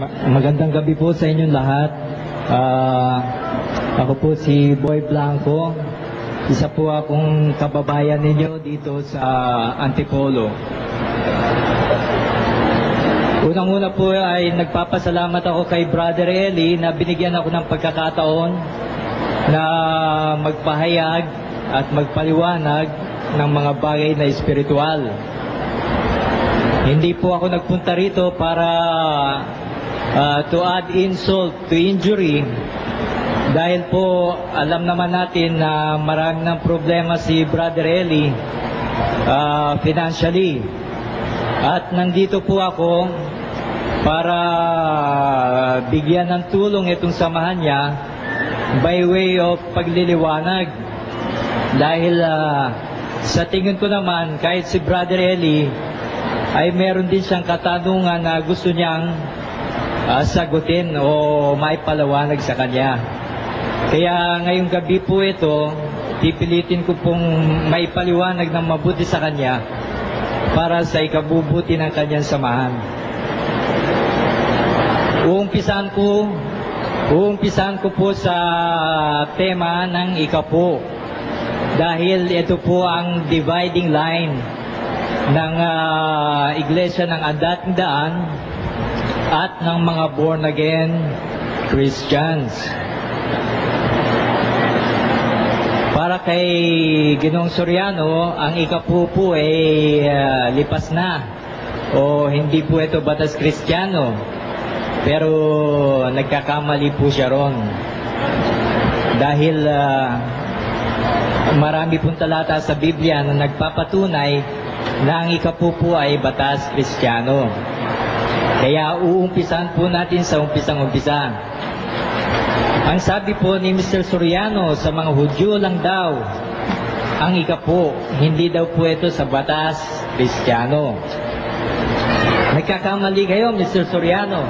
Magandang gabi po sa inyong lahat. Ako po si Boy Blanco. Isa po akong kababayan ninyo dito sa Antipolo. Unang-una po ay nagpapasalamat ako kay Brother Eli na binigyan ako ng pagkakataon na magpahayag at magpaliwanag ng mga bagay na espiritual. Hindi po ako nagpunta rito para to add insult to injury, dahil po alam naman natin na marami ng problema si Brother Eli financially, at nandito po ako para bigyan ng tulong itong samahan niya by way of pagliliwanag, dahil sa tingin ko naman kahit si Brother Eli ay meron din siyang katanungan na gusto niyang sagutin o maipalawanag sa kanya. Kaya ngayong gabi po ito, pipilitin ko pong maipaliwanag ng mabuti sa kanya para sa ikabubuti ng kanyang samahan. Uumpisahan ko po sa tema ng ikapo, dahil ito po ang dividing line ng iglesia ng Dating Daan at ng mga born again Christians. Para kay Ginoong Soriano, ang ikapo po ay lipas na, o hindi po ito batas Kristiyano, pero nagkakamali po siya ron, dahil marami pong talata sa Biblia na nagpapatunay na ang ikapo po ay batas Kristiyano. Kaya uumpisan po natin sa umpisang-umpisa. Ang sabi po ni Mr. Soriano, sa mga Hudyo lang daw ang ikapo, hindi daw po ito sa batas Kristiyano. Nagkakamali kayo, Mr. Soriano,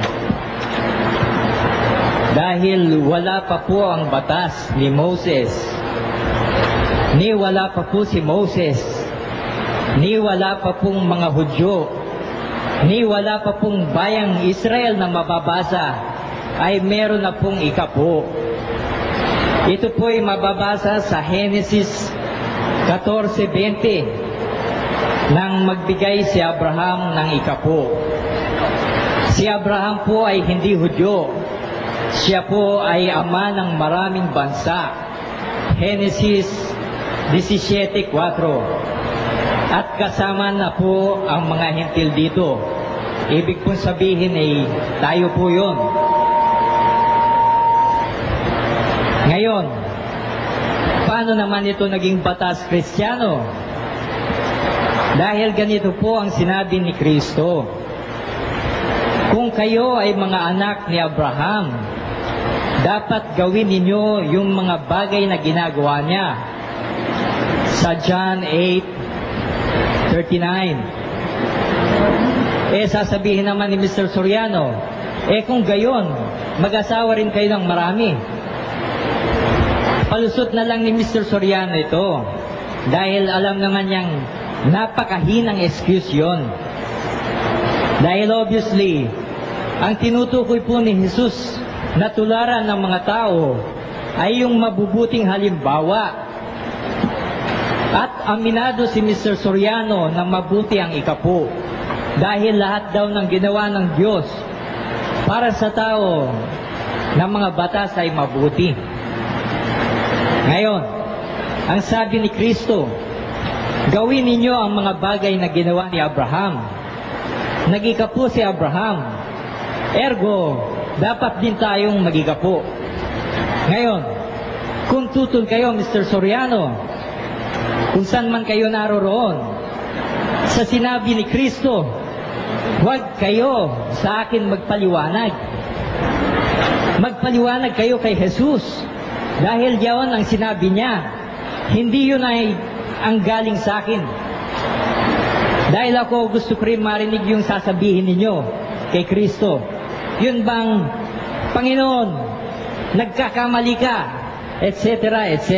dahil wala pa po ang batas ni Moses, ni wala pa po si Moses, ni wala pa pong mga Hudyo, ni wala pa pong bayang Israel na mababasa, ay meron na pong ikapo. Ito po ay mababasa sa Genesis 14:20, nang magbigay si Abraham ng ikapo. Si Abraham po ay hindi Hudyo, siya po ay ama ng maraming bansa. Genesis 17:4. At kasama na po ang mga hentil dito. Ibig pong sabihin ay tayo po yun. Ngayon, paano naman ito naging batas Kristiyano? Dahil ganito po ang sinabi ni Kristo: kung kayo ay mga anak ni Abraham, dapat gawin ninyo yung mga bagay na ginagawa niya. Sa John 8:39. Sasabihin naman ni Mr. Soriano, kung gayon, mag-asawa rin kayo ng marami. Palusot na lang ni Mr. Soriano ito, dahil alam naman niyang napakahinang excuse yun. Dahil obviously, ang tinutukoy po ni Jesus na tularan ng mga tao ay yung mabubuting halimbawa. At aminado si Mr. Soriano na mabuti ang ikapo, dahil lahat daw ng ginawa ng Diyos para sa tao ng mga batas ay mabuti. Ngayon, ang sabi ni Kristo, gawin ninyo ang mga bagay na ginawa ni Abraham. Nag-ikapo si Abraham, ergo dapat din tayong mag-ikapo. Ngayon, kung tutol kayo, Mr. Soriano, kung saan man kayo naroroon, sa sinabi ni Kristo, huwag kayo sa akin magpaliwanag. Magpaliwanag kayo kay Jesus, dahil yaon ang sinabi niya. Hindi yun ay ang galing sa akin. Dahil ako gusto ko rin marinig yung sasabihin ninyo kay Kristo. Yun bang, Panginoon, nagkakamali ka, etc., etc.,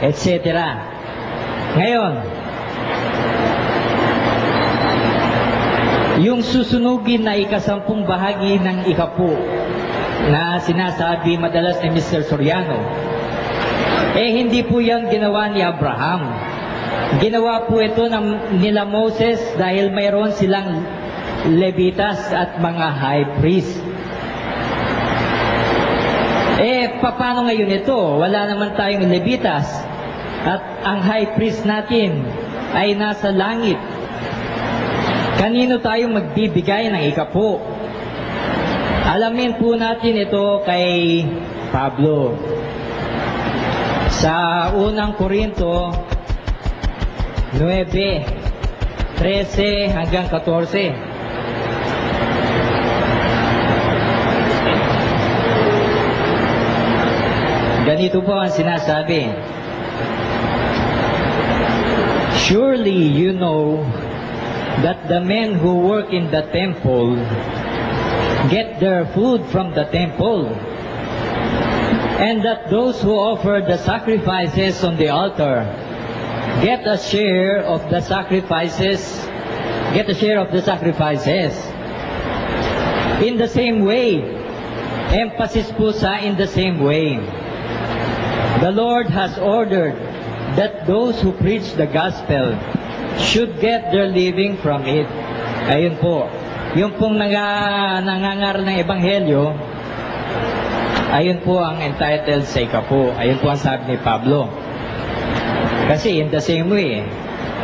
etc. Ngayon, Yung susunugin na ikasampung bahagi ng ikapu na sinasabi madalas ni Mr. Soriano, hindi po yan ginawa ni Abraham. Ginawa po ito nila Moses dahil mayroon silang Levitas at mga high priest. Paano ngayon ito? Wala naman tayong Levitas at ang high priest natin ay nasa langit. Kanino tayo magbibigay ng ikapu? Alamin po natin ito kay Pablo. Sa unang Korinto 9:13 hanggang 14. Ganito po ang sinasabi. Surely you know that the men who work in the temple get their food from the temple, and that those who offer the sacrifices on the altar get a share of the sacrifices. In the same way, emphasis po sa in the same way. The Lord has ordered that those who preach the gospel should get their living from it. Ayun po. Yung pong nangangaral ng ebanghelyo, ayun po ang entitled sa ikapu. Ayun po ang sabi ni Pablo. Kasi in the same way,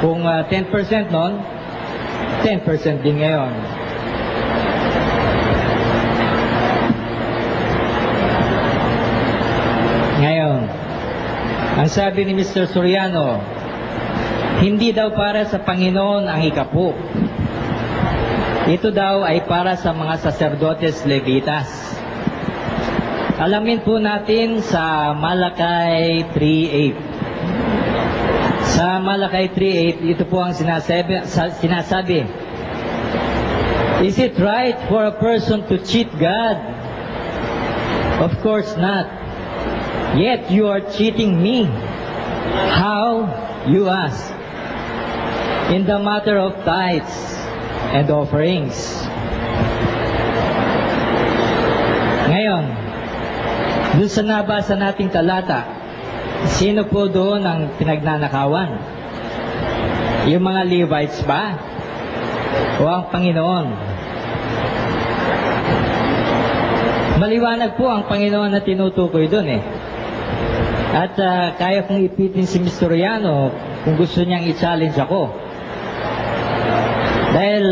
kung 10% nun, 10% din ngayon. Ngayon, ang sabi ni Mr. Soriano, hindi daw para sa Panginoon ang ikapu. Ito daw ay para sa mga saserdotes Levitas. Alamin po natin sa Malakay 3:8. Sa Malakay 3:8, ito po ang sinasabi. Is it right for a person to cheat God? Of course not. Yet you are cheating me. How? You ask. In the matter of tithes and offerings. Ngayon, doon sa nabasa nating talata, sino po doon ang pinagnanakawan? Yung mga Levites ba? O ang Panginoon? Maliwanag po ang Panginoon na tinutukoy doon eh. At kaya kong ipitin si Mr. Soriano kung gusto niyang i-challenge ako. Dahil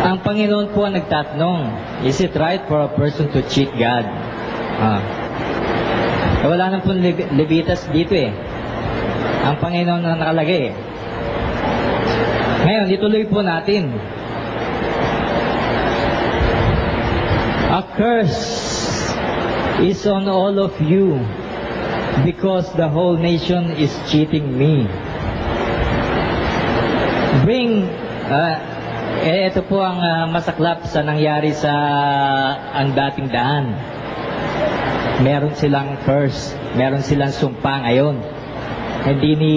ang Panginoon po ang nagtatanong, is it right for a person to cheat God? Wala nang po Levitas dito eh. Ang Panginoon na nakalagay eh. Ngayon, ituloy po natin. A curse is on all of you because the whole nation is cheating me. Ito po ang masaklap sa nangyari sa ang dating daan. Meron silang curse, meron silang sumpa ngayon. Hindi ni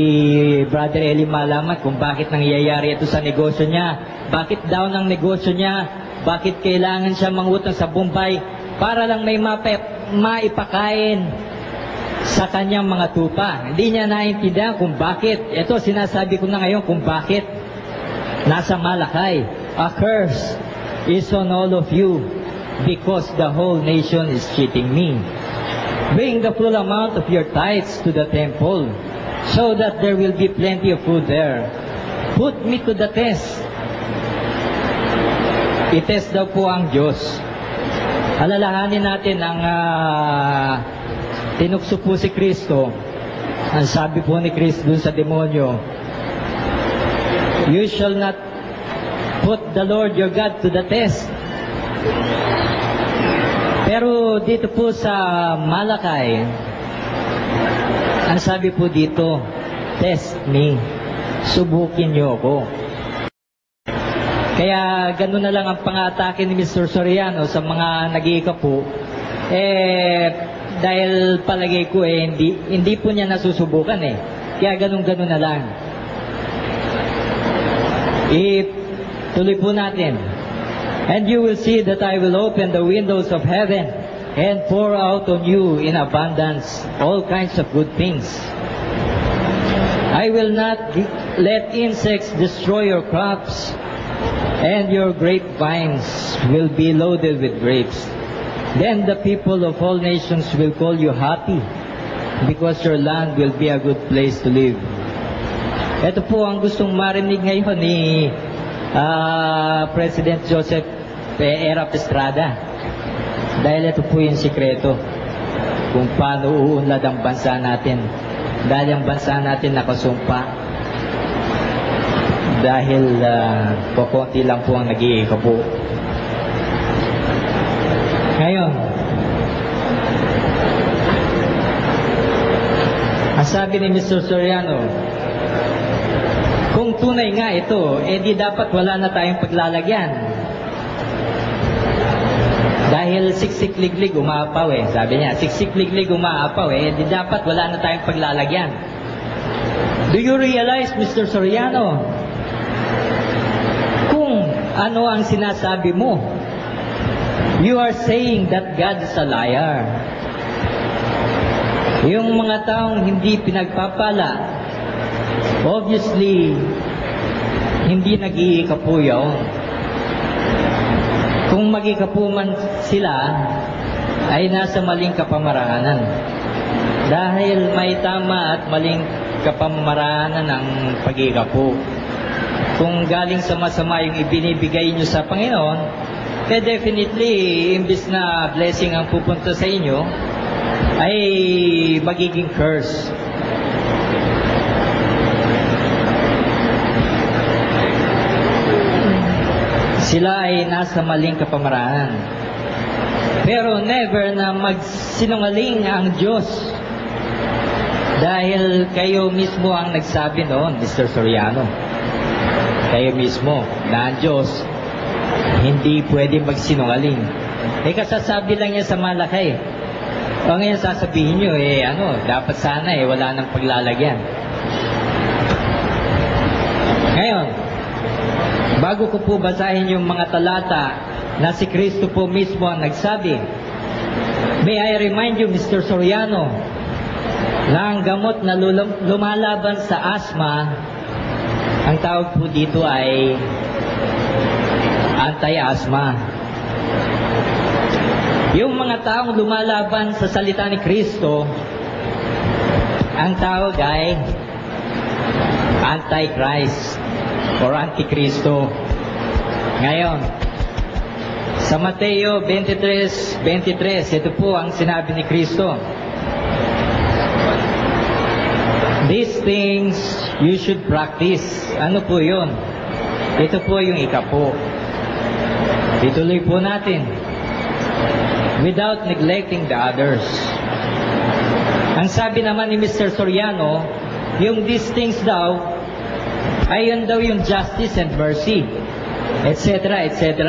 Brother Eli malaman kung bakit nangyayari ito sa negosyo niya. Bakit daw ng negosyo niya? Bakit kailangan siya mangutang sa Bombay para lang may maipakain sa kanyang mga tupa. Hindi niya naiintindihan kung bakit. Ito, sinasabi ko na ngayon kung bakit. Nasa Malakay. A curse is on all of you because the whole nation is cheating me. Bring the full amount of your tithes to the temple so that there will be plenty of food there. Put me to the test. I-test daw po ang Diyos. Alalahanin natin ang tinukso po si Kristo. Ang sabi po ni Kristo dun sa demonyo, you shall not put the Lord your God to the test. Pero dito po sa Malakay, ang sabi po dito, test me. Subukin niyo ako. Kaya gano'n na lang ang pang-atake ni Mr. Soriano sa mga nag-iikapu. Dahil palagay ko hindi po niya nasusubukan eh. Kaya gano'n na lang. Tuloy po natin. And you will see that I will open the windows of heaven and pour out on you in abundance all kinds of good things. I will not let insects destroy your crops, and your grapevines will be loaded with grapes. Then the people of all nations will call you happy, because your land will be a good place to live. Ito po ang gustong marinig ngayon ni President Joseph Erap Estrada. Dahil ito po yung sikreto kung paano uunlad ang bansa natin. Dahil ang bansa natin nakasumpa. Dahil kukunti lang po ang nag-iikapo. Ngayon, ang sabi ni Mr. Soriano, kung tunay nga ito, di dapat wala na tayong paglalagyan. Dahil siksik-liglig umaapaw sabi niya, siksik-liglig umaapaw di dapat wala na tayong paglalagyan. Do you realize, Mr. Soriano, kung ano ang sinasabi mo? You are saying that God is a liar. Yung mga taong hindi pinagpapala, obviously, hindi nag-iikapo yun. Kung mag-ikapo man sila, ay nasa maling kapamaraanan. Dahil may tama at maling kapamaraanan ang pag-ikapo. Kung galing sa masama yung ibinibigay nyo sa Panginoon, definitely, imbis na blessing ang pupunta sa inyo, ay magiging curse. Sila ay nasa maling kapamaraanan. Pero never na magsinungaling ang Diyos. Dahil kayo mismo ang nagsabi noon, Mr. Soriano. Kayo mismo na ang Diyos hindi pwede magsinungaling. Kasasabi lang niya sa Malakay. O ngayon sasabihin nyo, dapat sana wala nang paglalagyan. Ngayon, bago ko po basahin yung mga talata na si Kristo po mismo ang nagsabi, may I remind you, Mr. Soriano, na ang gamot na lumalaban sa asthma, ang tawag po dito ay anti-asthma. Yung mga taong lumalaban sa salita ni Kristo, ang tawag ay Antichrist or Antikristo. Ngayon, sa Mateo 23:23, ito po ang sinabi ni Kristo. These things you should practice. Ano po yun? Ito po yung ikapo. Ituloy po natin. Without neglecting the others. Ang sabi naman ni Mr. Soriano, yung these things daw, ay yun daw yung justice and mercy, etc., etc.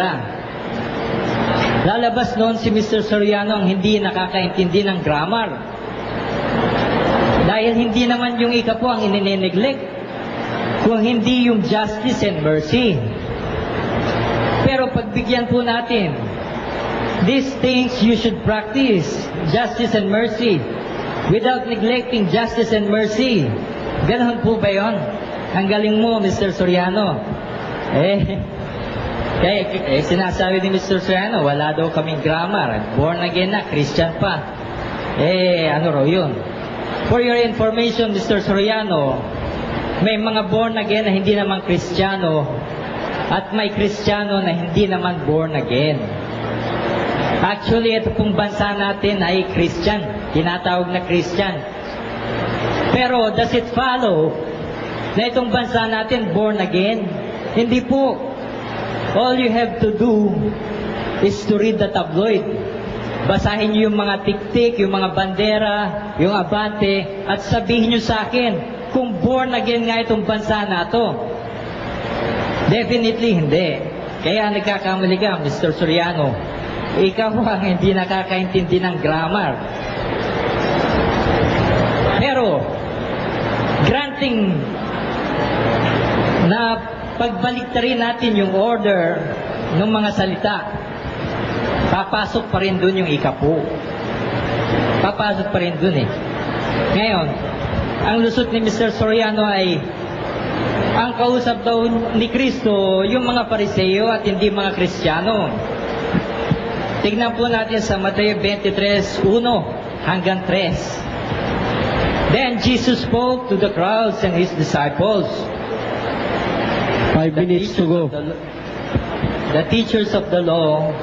Lalabas noon si Mr. Soriano ang hindi nakakaintindi ng grammar. Dahil hindi naman yung ikapo ang inineglect, kung hindi yung justice and mercy. Pero pagbigyan po natin, these things you should practice, justice and mercy, without neglecting justice and mercy. Ganon po ba yun? Ang galing mo, Mr. Soriano. Sinasabi ni Mr. Soriano, wala daw kaming grammar. Born again na, Christian pa. Ano raw yun? For your information, Mr. Soriano, may mga born again na hindi naman Kristiyano at may Kristiyano na hindi naman born again. Actually, ito pong bansa natin ay Christian. Tinatawag na Christian. Pero does it follow na itong bansa natin born again? Hindi po. All you have to do is to read the tabloid. Basahin niyo yung mga tiktik, yung mga bandera, yung abante, at sabihin niyo sa akin kung born again nga itong bansa na to. Definitely hindi. Kaya nagkakamali ka, Mr. Soriano. Ikaw ang hindi nakakaintindi ng grammar. Pero, granting na pagbaliktarin natin yung order ng mga salita, papasok pa rin dun yung ikapo. Papasok pa rin dun eh. Ngayon, ang lusot ni Mr. Soriano ay ang kausap daw ni Kristo yung mga Pariseo at hindi mga Kristiyano. Tignan po natin sa Mateo 23:1 hanggang 3. Then Jesus spoke to the crowds and his disciples. 5 minutes to go. The teachers of the law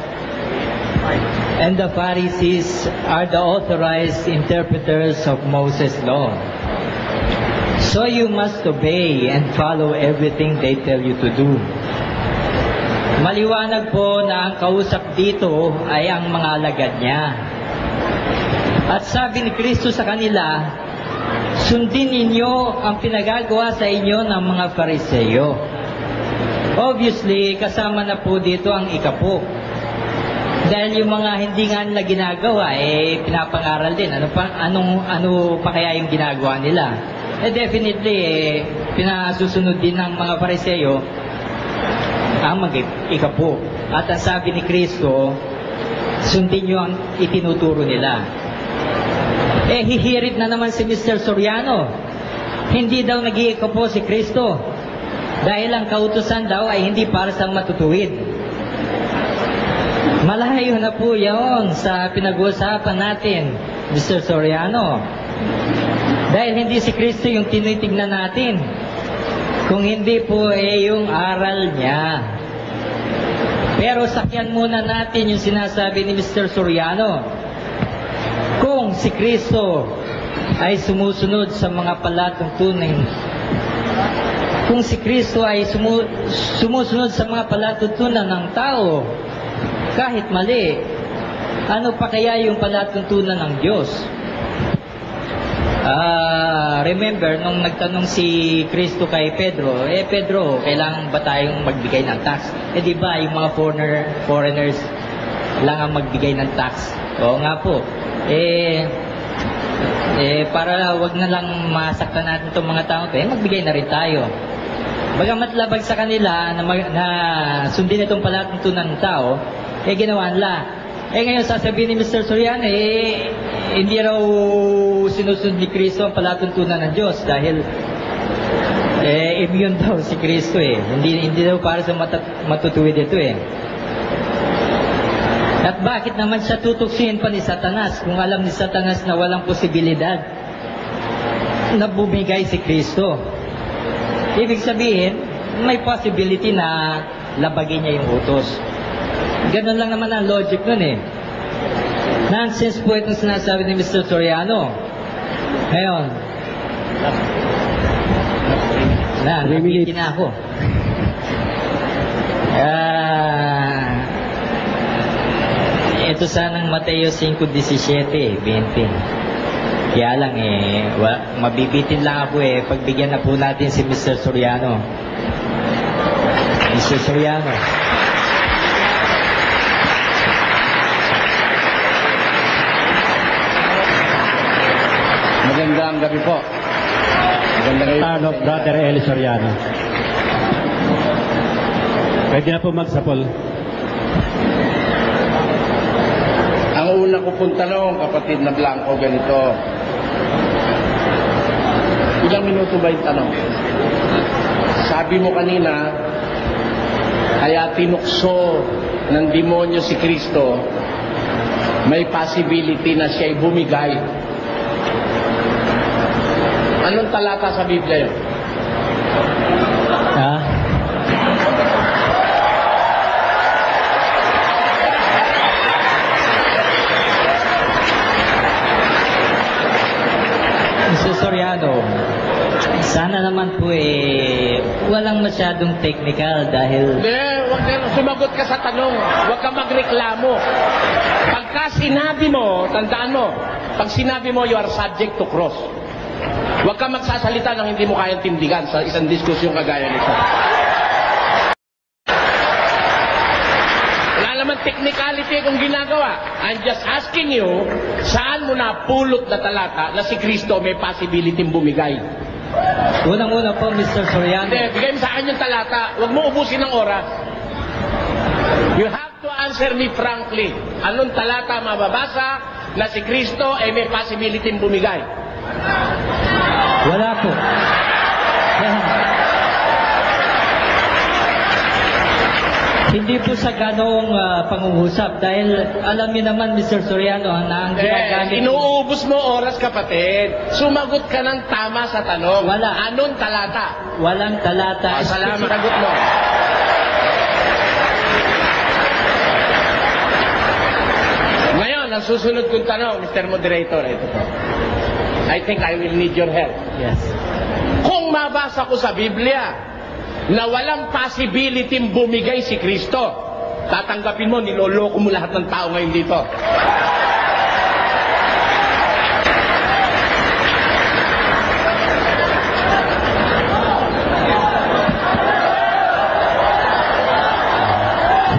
and the Pharisees are the authorized interpreters of Moses' law. So you must obey and follow everything they tell you to do. Maliwanag po na ang kausap dito ay ang mga alagad niya. At sabi ni Kristo sa kanila, sundin ninyo ang pinagagawa sa inyo ng mga Fariseo. Obviously, kasama na po dito ang ikapo. Dahil yung mga hindi nga nila ginagawa, pinapangaral din. Ano pa kaya yung ginagawa nila? Definitely, pinasusunod din ng mga Fariseo ang mag-ikapo. At ang sabi ni Kristo, sundin nyo ang itinuturo nila. Hihirit na naman si Mr. Soriano. Hindi daw nag-iikapo si Kristo. Dahil ang kautusan daw ay hindi para sa matutuwid. Malayo na po yun sa pinag-uusapan natin, Mr. Soriano. Dahil hindi si Kristo yung tinitignan natin. Kung hindi po yung aral niya. Pero sakyan muna natin yung sinasabi ni Mr. Soriano. Kung si Kristo ay sumusunod sa mga palatuntunan, kung si Kristo ay sumusunod sa mga palatuntunan ng tao, kahit mali, ano pa kaya yung palatuntunan ng Diyos? Remember, nung nagtanong si Kristo kay Pedro, Pedro, kailangan ba tayong magbigay ng tax? Di ba, yung mga foreigners kailangan magbigay ng tax? Oo nga po. Para wag na lang masaktan natin itong mga tao, magbigay na rin tayo. Bagamat labag sa kanila na sundin itong palatuntunan ng tao, ginawa nila. Ngayon sasabihin ni Mr. Soriano, hindi raw sinusunod ni Kristo ang palatuntunan ng Diyos dahil immune daw si Kristo Hindi daw para sa matutuwid ito At bakit naman siya tutuksin pa ni Satanas kung alam ni Satanas na walang posibilidad na bumigay si Kristo? Ibig sabihin, may possibility na labagin niya yung utos. Ganun lang naman ang logic nun Nonsense po itong sinasabi ni Mr. Soriano. Ngayon, nabitin na ako. Ito sanang Mateo 5:17, 20. Kaya lang mabibitin lang ako pagbigyan na po natin si Mr. Soriano. Mr. Soriano. Magandang gabi po. Magandang gabi. Brother Eli Soriano. Pwede na po magsapol. Ang una ko pong tanong, kapatid na Blanco, ganito. Ilang minuto ba yung tanong? Sabi mo kanina, kaya tinukso ng demonyo si Kristo, may possibility na siya'y bumigay. Anong talata sa Biblia yun? Mr. Soriano, sana naman po walang masyadong technical dahil... Hindi, huwag ka sumagot ka sa tanong. Huwag ka magreklamo. Pagka sinabi mo, tandaan mo, pag sinabi mo, you are subject to cross. Huwag ka magsasalita ng hindi mo kayang tindigan sa isang diskusyon kagaya nito. Wala naman technicality kung ginagawa. I'm just asking you, saan mo napulot na talata na si Kristo may possibility bumigay? Unang-una po, Mr. Soriano. Hindi, bigay mo sa akin yung talata. Huwag mo ubusin ng oras. You have to answer me frankly. Anong talata mababasa na si Kristo ay may possibility bumigay? Wala po. Hindi po sa ganong pangungusap dahil alam niyo naman, Mr. Soriano, na ang ginagamit... Inuubos mo oras, kapatid. Sumagot ka ng tama sa tanong. Wala. Anong talata? Walang talata. Salamat. Sagot mo. Ngayon, ang susunod kong tanong, Mr. Moderator, ito po. I think I will need your help. Yes. Kung mabasa ko sa Biblia na walang possibility bumigay si Kristo, tatanggapin mo, niloloko mo lahat ng tao ngayon dito.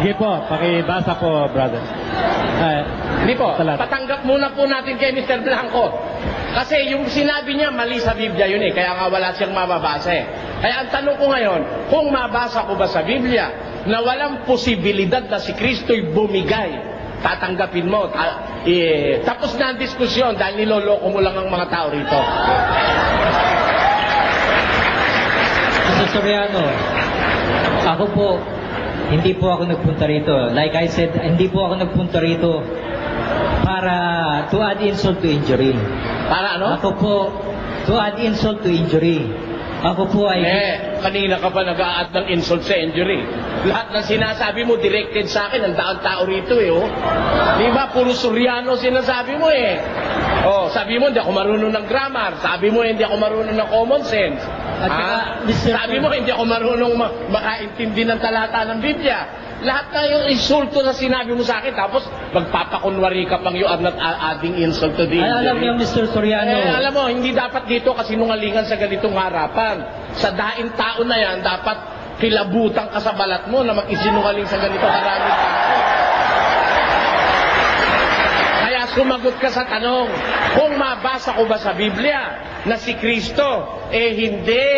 Sige po, pakibasa po, brother. Hindi po, Talata. patanggap muna po natin kay Mr. Blanco. Kasi yung sinabi niya, mali sa Biblia yun eh, kaya nga wala siyang mababasa eh. Kaya ang tanong ko ngayon, kung mabasa ko ba sa Biblia na walang posibilidad na si Kristo'y bumigay, tatanggapin mo. Tapos na ang diskusyon dahil niloloko mo lang ang mga tao rito. Mr. Soriano, ako po, hindi po ako nagpunta rito. Like I said, hindi po ako nagpunta rito para to add insult to injury. Para ano? Ako po, to add insult to injury. Ako po ay... Kanina ka pa nag-a-add ng insult sa injury. Lahat ng sinasabi mo directed sa akin, ang daang tao rito eh, oh. Di ba, puro Soriano sinasabi mo eh. Oh, sabi mo, hindi ako marunong ng grammar. Sabi mo, hindi ako marunong ng common sense. At saka, Mr. Sabi mo, hindi ako marunong makaintindi ng talata ng Biblia. Lahat na yung insulto na sinabi mo sa akin, tapos magpapakunwari ka pang you are not adding insult to the Ay, alam niyo, Mr. Soriano. alam mo, hindi dapat dito kasinungalingan sa ganitong harapan. Sa daing tao na yan, dapat kilabutan ka sa balat mo na mag-isinungaling sa ganito karaming tao. Kaya sumagot ka sa tanong, kung mabasa ko ba sa Biblia na si Kristo, hindi,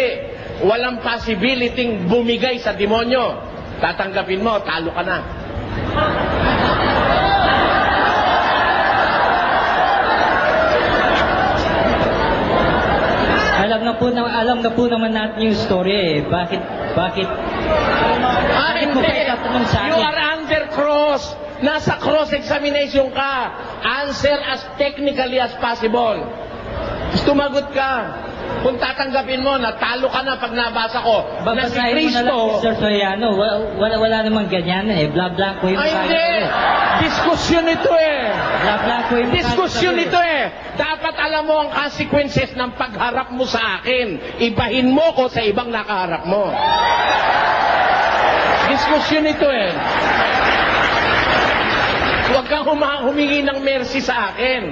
walang possibility bumigay sa demonyo, tatanggapin mo, talo ka na. Alam na po naman natin yung story eh. Bakit mo Hindi. pa itatanong sa You akin? are under cross. Nasa cross examination ka. Answer as technically as possible. Tumagot ka. Kung tatanggapin mo, natalo ka na pag nabasa ko na si Babasahin mo na lang, Kristo. Mr. Soriano. Wala namang ganyan eh. Bla-bla ko yung Ay, hindi. Diskusyon ito eh. Bla-bla ko yung Diskusyon ito eh. Dapat alam mo ang consequences ng pagharap mo sa akin. Ibahin mo ko sa ibang nakaharap mo. Diskusyon ito eh. Huwag kang humingi ng mercy sa akin.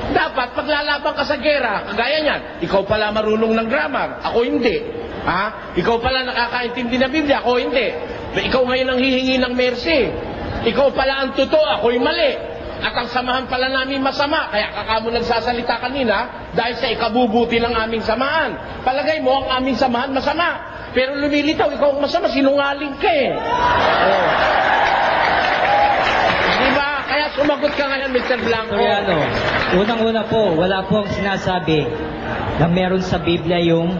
Dapat, paglalaban ka sa gera, kagaya niyan, ikaw pala marunong ng grammar, ako hindi. Ha? Ikaw pala nakakaintindi ng Biblia, ako hindi. Ikaw ngayon ang hihingi ng mercy. Ikaw pala ang totoo, ako'y mali. At ang samahan pala namin masama, kaya kakamo nagsasalita kanina dahil sa ikabubuti ng aming samahan. Palagay mo, ang aming samahan masama. Pero lumilitaw, ikaw ang masama, sinungaling ka eh. Oh. Diba? Kaya sumagot ka ngayon, Mr. Blanco. Soriano, unang-una po, wala po ang sinasabi na meron sa Biblia yung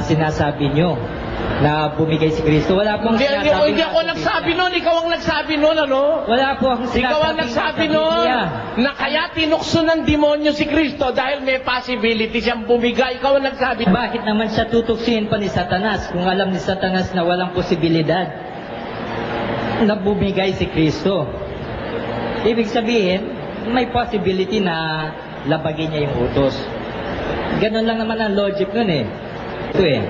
sinasabi nyo na bumigay si Kristo. Wala po ang sinasabi. Hindi ako nagsabi nun. Ikaw ang nagsabi nun, ano? Wala po ang sinasabi. Ikaw ang nagsabi nun na kaya tinukso ng demonyo si Kristo dahil may possibility siyang bumigay. Ikaw ang nagsabi. Bakit naman siya tutuksin pa ni Satanas kung alam ni Satanas na walang posibilidad na bumigay si Kristo? Ibig sabihin, may possibility na labagin niya yung utos. Ganun lang naman ang logic nun eh. Ito eh.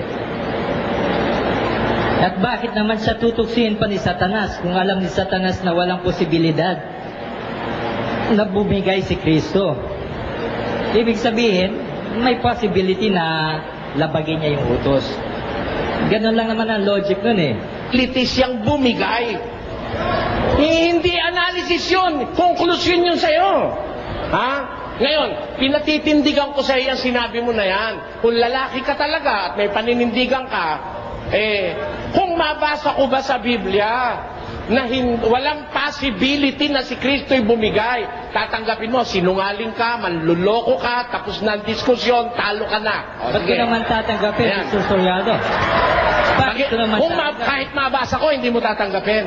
At bakit naman siya tutuksin pa ni Satanas kung alam ni Satanas na walang posibilidad na bumigay si Kristo? Ibig sabihin, may possibility na labagin niya yung utos. Ganun lang naman ang logic nun eh. Litis siyang bumigay. Hindi analysis yun. Conclusion yun sa'yo. Ha? Ngayon, pinatitindigan ko sa iyo ang sinabi mo na yan. Kung lalaki ka talaga at may paninindigan ka, kung mabasa ko ba sa Biblia na walang possibility na si Kristo'y bumigay, tatanggapin mo, sinungaling ka, manluloko ka, tapos na ang diskusyon, talo ka na. Ba't ko naman tatanggapin, Ayan. Mr. Soriano? Bakit ko naman Kahit mabasa ko, hindi mo tatanggapin.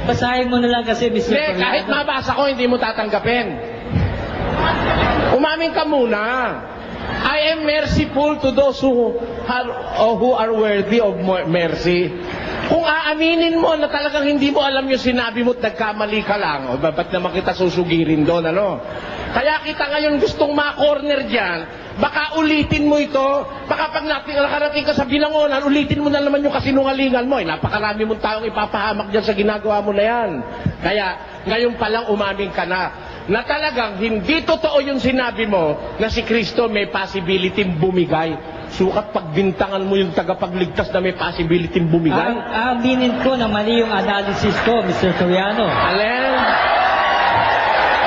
Basahin mo na lang kasi, Mr. Hindi, Soriano. kahit mabasa ko, hindi mo tatanggapin. Umamin ka muna. I am merciful to those who are worthy of mercy. Kung aaminin mo na talagang hindi mo alam yung sinabi mo at nagkamali ka lang, ba't naman kita susugirin doon, ano? Kaya kita ngayon gustong ma-corner dyan, baka ulitin mo ito, baka pag nakarating ka sa bilangonan, ulitin mo na naman yung kasinungalingan mo. Napakarami mong taong ipapahamak dyan sa ginagawa mo na yan. Kaya ngayon pa lang umamin ka na talagang hindi totoo yung sinabi mo na si Kristo may possibility bumigay. Sukat pagbintangan mo yung tagapagligtas na may possibility bumigay. Aminin ko na mali yung analysis ko, Mr. Soriano. Alin?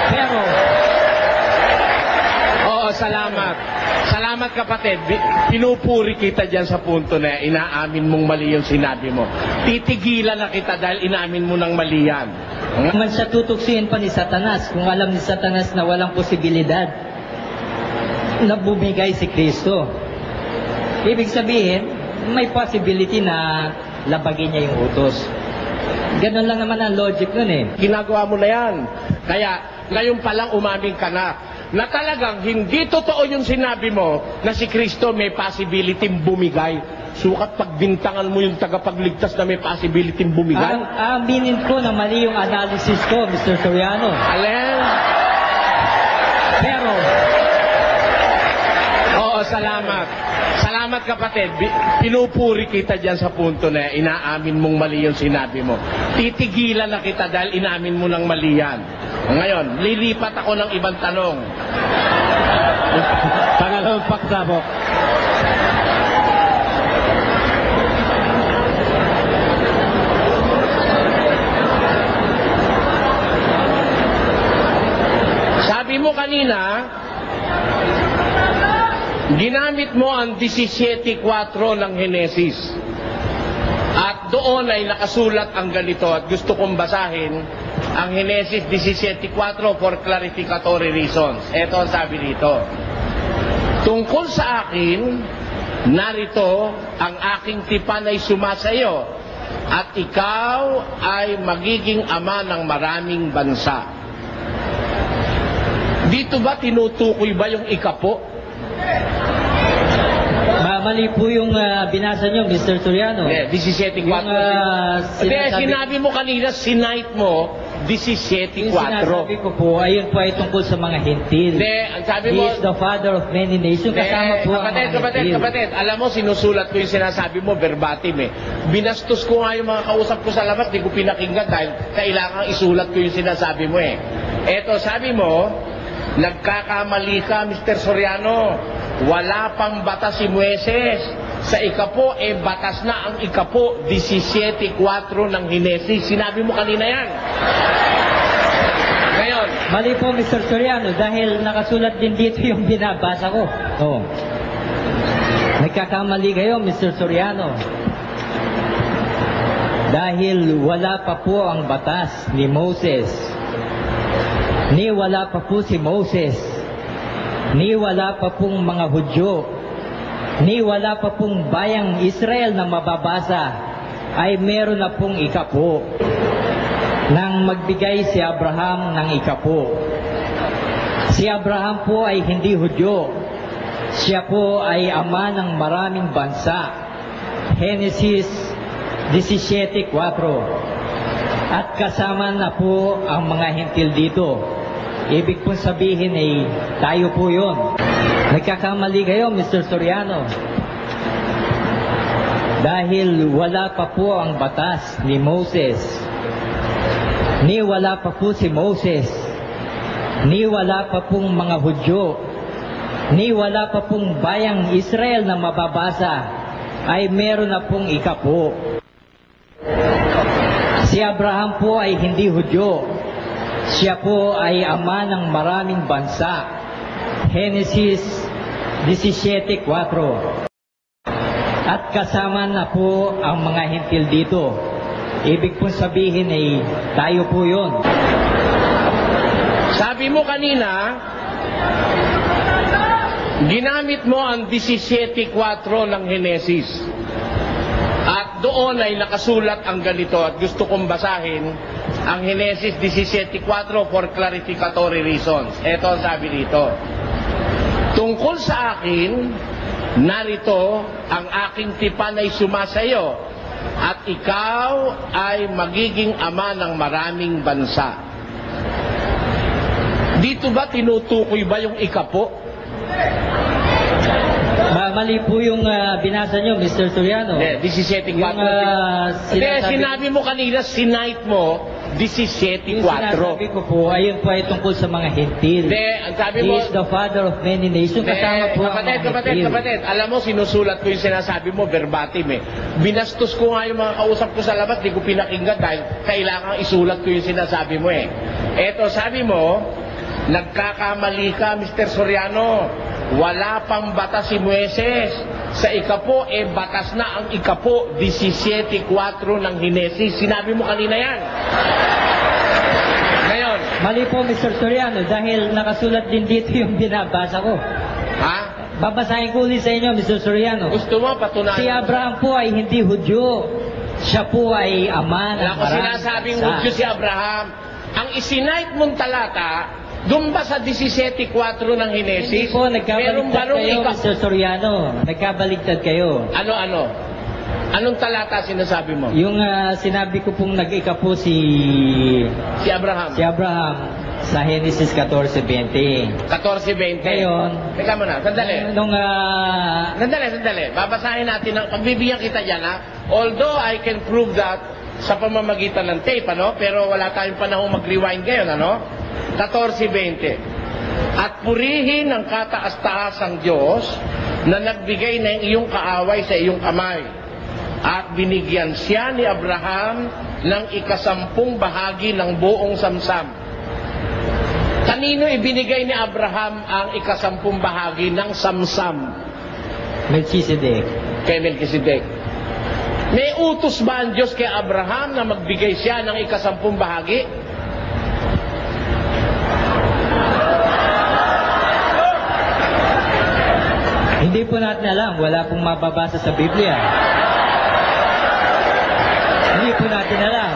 Pero, Oo, salamat. Salamat kapatid. Pinupuri kita dyan sa punto na inaamin mong mali yung sinabi mo. Titigilan na kita dahil inaamin mo ng mali yan. man siya tutuksiin pa ni Satanas kung alam ni Satanas na walang posibilidad na bumigay si Kristo. Ibig sabihin, may possibility na labagin niya yung utos. Ganun lang naman ang logic nun eh. Ginagawa mo na yan. Kaya ngayon pa lang umamin ka na talagang hindi totoo yung sinabi mo na si Kristo may possibility bumigay. Sukat pagbintangan mo yung tagapagligtas na may possibility bumigay. Aminin ko na mali yung analysis ko, Mr. Soriano. Alin? Pero, Oo, salamat. Salamat kapatid. Pinupuri kita dyan sa punto na inaamin mong mali yung sinabi mo. Titigilan na kita dahil inaamin mo ng mali yan. Ngayon, lilipat ako ng ibang tanong. Pangalawang paksa po. Sabi mo kanina, ginamit mo ang 17.4 ng Henesis. At doon ay nakasulat ang ganito at gusto kong basahin ang Henesis 17.4 for clarificatory reasons. Ito ang sabi dito. Tungkol sa akin, narito ang aking tipan ay sumasayo at ikaw ay magiging ama ng maraming bansa. Dito ba tinutukoy ba yung ikapo? mali po yung binasa nyo, Mr. Soriano. 17.4. Sinabi mo kanina, sinight mo, 17.4. Yung sinasabi ko po, ayun po ay tungkol sa mga hintil. Ang sabi He mo, is the father of many nations. Kasama po ang mga hintil. kapatid, alam mo, sinusulat ko yung sinasabi mo, verbatim eh. Binastos ko nga yung mga kausap ko sa labas, di ko pinakinggan dahil kailangan isulat ko yung sinasabi mo eh. Eto, sabi mo, nagkakamali ka, Mr. Soriano. Wala pang batas si Moises. Sa ikapo, batas na ang ikapo, 17.4 ng Henesis. Sinabi mo kanina yan. Ngayon, Mali po, Mr. Soriano, dahil nakasulat din dito yung binabasa ko. Oh. Nagkakamali kayo, Mr. Soriano. Dahil wala pa po ang batas ni Moses. Ni wala pa po si Moses. Ni wala pa pong mga Hudyo. Ni wala pa pong bayang Israel na mababasa. Ay meron na pong ikapo. Nang magbigay si Abraham ng ikapo. Si Abraham po ay hindi Hudyo. Siya po ay ama ng maraming bansa. Genesis 17.4. At kasama na po ang mga hintil dito. Ibig pong sabihin ay tayo po yun. Nagkakamali kayo, Mr. Soriano. Dahil wala pa po ang batas ni Moses. Ni wala pa po si Moses. Ni wala pa pong mga Hudyo. Ni wala pa pong bayang Israel na mababasa. Ay meron na pong ikapo. Si Abraham po ay hindi Hudyo. Siya po ay ama ng maraming bansa. Genesis 17:4. At kasama na po ang mga hentil dito. Ibig pong sabihin ay tayo po yun. Sabi mo kanina, ginamit mo ang 17:4 ng Genesis. At doon ay nakasulat ang ganito at gusto kong basahin ang Genesis 17:4 for clarificatory reasons. Ito ang sabi dito. Tungkol sa akin, narito ang aking tipan ay sumasayo at ikaw ay magiging ama ng maraming bansa. Dito ba tinutukoy ba yung ikapo? Mali po yung binasa nyo, Mr. Soriano. Hindi, 17:4. Hindi, sinabi mo kanina, sinight mo, 17:4. Yung sinasabi ko po, ayun po ay tungkol sa mga hentil. Hindi, ang sabi He mo... is the father of many nations. Kasama po ang mga hentil. Kapatid, alam mo, sinusulat ko yung sinasabi mo, verbatim eh. Binastos ko nga yung mga kausap ko sa labas, di ko pinakinggan dahil kailangan isulat ko yung sinasabi mo eh. Eto, sabi mo, nagkakamali ka, Mr. Soriano. Wala pang batas si Moises. Sa ikapo, batas na ang ikapo, 17:4 ng Genesis. Sinabi mo kanina yan. Ngayon. Mali po, Mr. Soriano, dahil nakasulat din dito yung binabasa ko. Ha? Babasahin ko ulit sa inyo, Mr. Soriano. Gusto mo patunayan? Si Abraham po ay hindi Hudyo. Siya po ay ama ng Wala ko maraming sinasabing bansa. Hudyo si Abraham. Ang isinight mong talata, doon ba sa 17:4 ng Genesis? Hindi po, Meron nagkabaligtad barong kayo, Mr. Soriano. Nagkabaligtad kayo. Ano? Anong talata sinasabi mo? Yung sinabi ko pong nag-ika po si Abraham. Sa Genesis 14:20. 14:20. Ngayon, Teka muna, sandali. Sandali. Babasahin natin, pagbibigyan kita dyan ha. Although I can prove that sa pamamagitan ng tape, ano? Pero wala tayong panahon mag-rewind ngayon, ano? 14:20. At purihin ng kataas-taasang Diyos na nagbigay ng iyong kaaway sa iyong kamay. At binigyan siya ni Abraham ng 10 bahagi ng buong samsam. Kanino ibinigay ni Abraham ang 10 bahagi ng samsam? Melchizedek. Kay Melchizedek. May utos ba ang Diyos kay Abraham na magbigay siya ng 10 bahagi? Hindi po natin alam. Wala pong mababasa sa Biblia. Hindi po natin alam.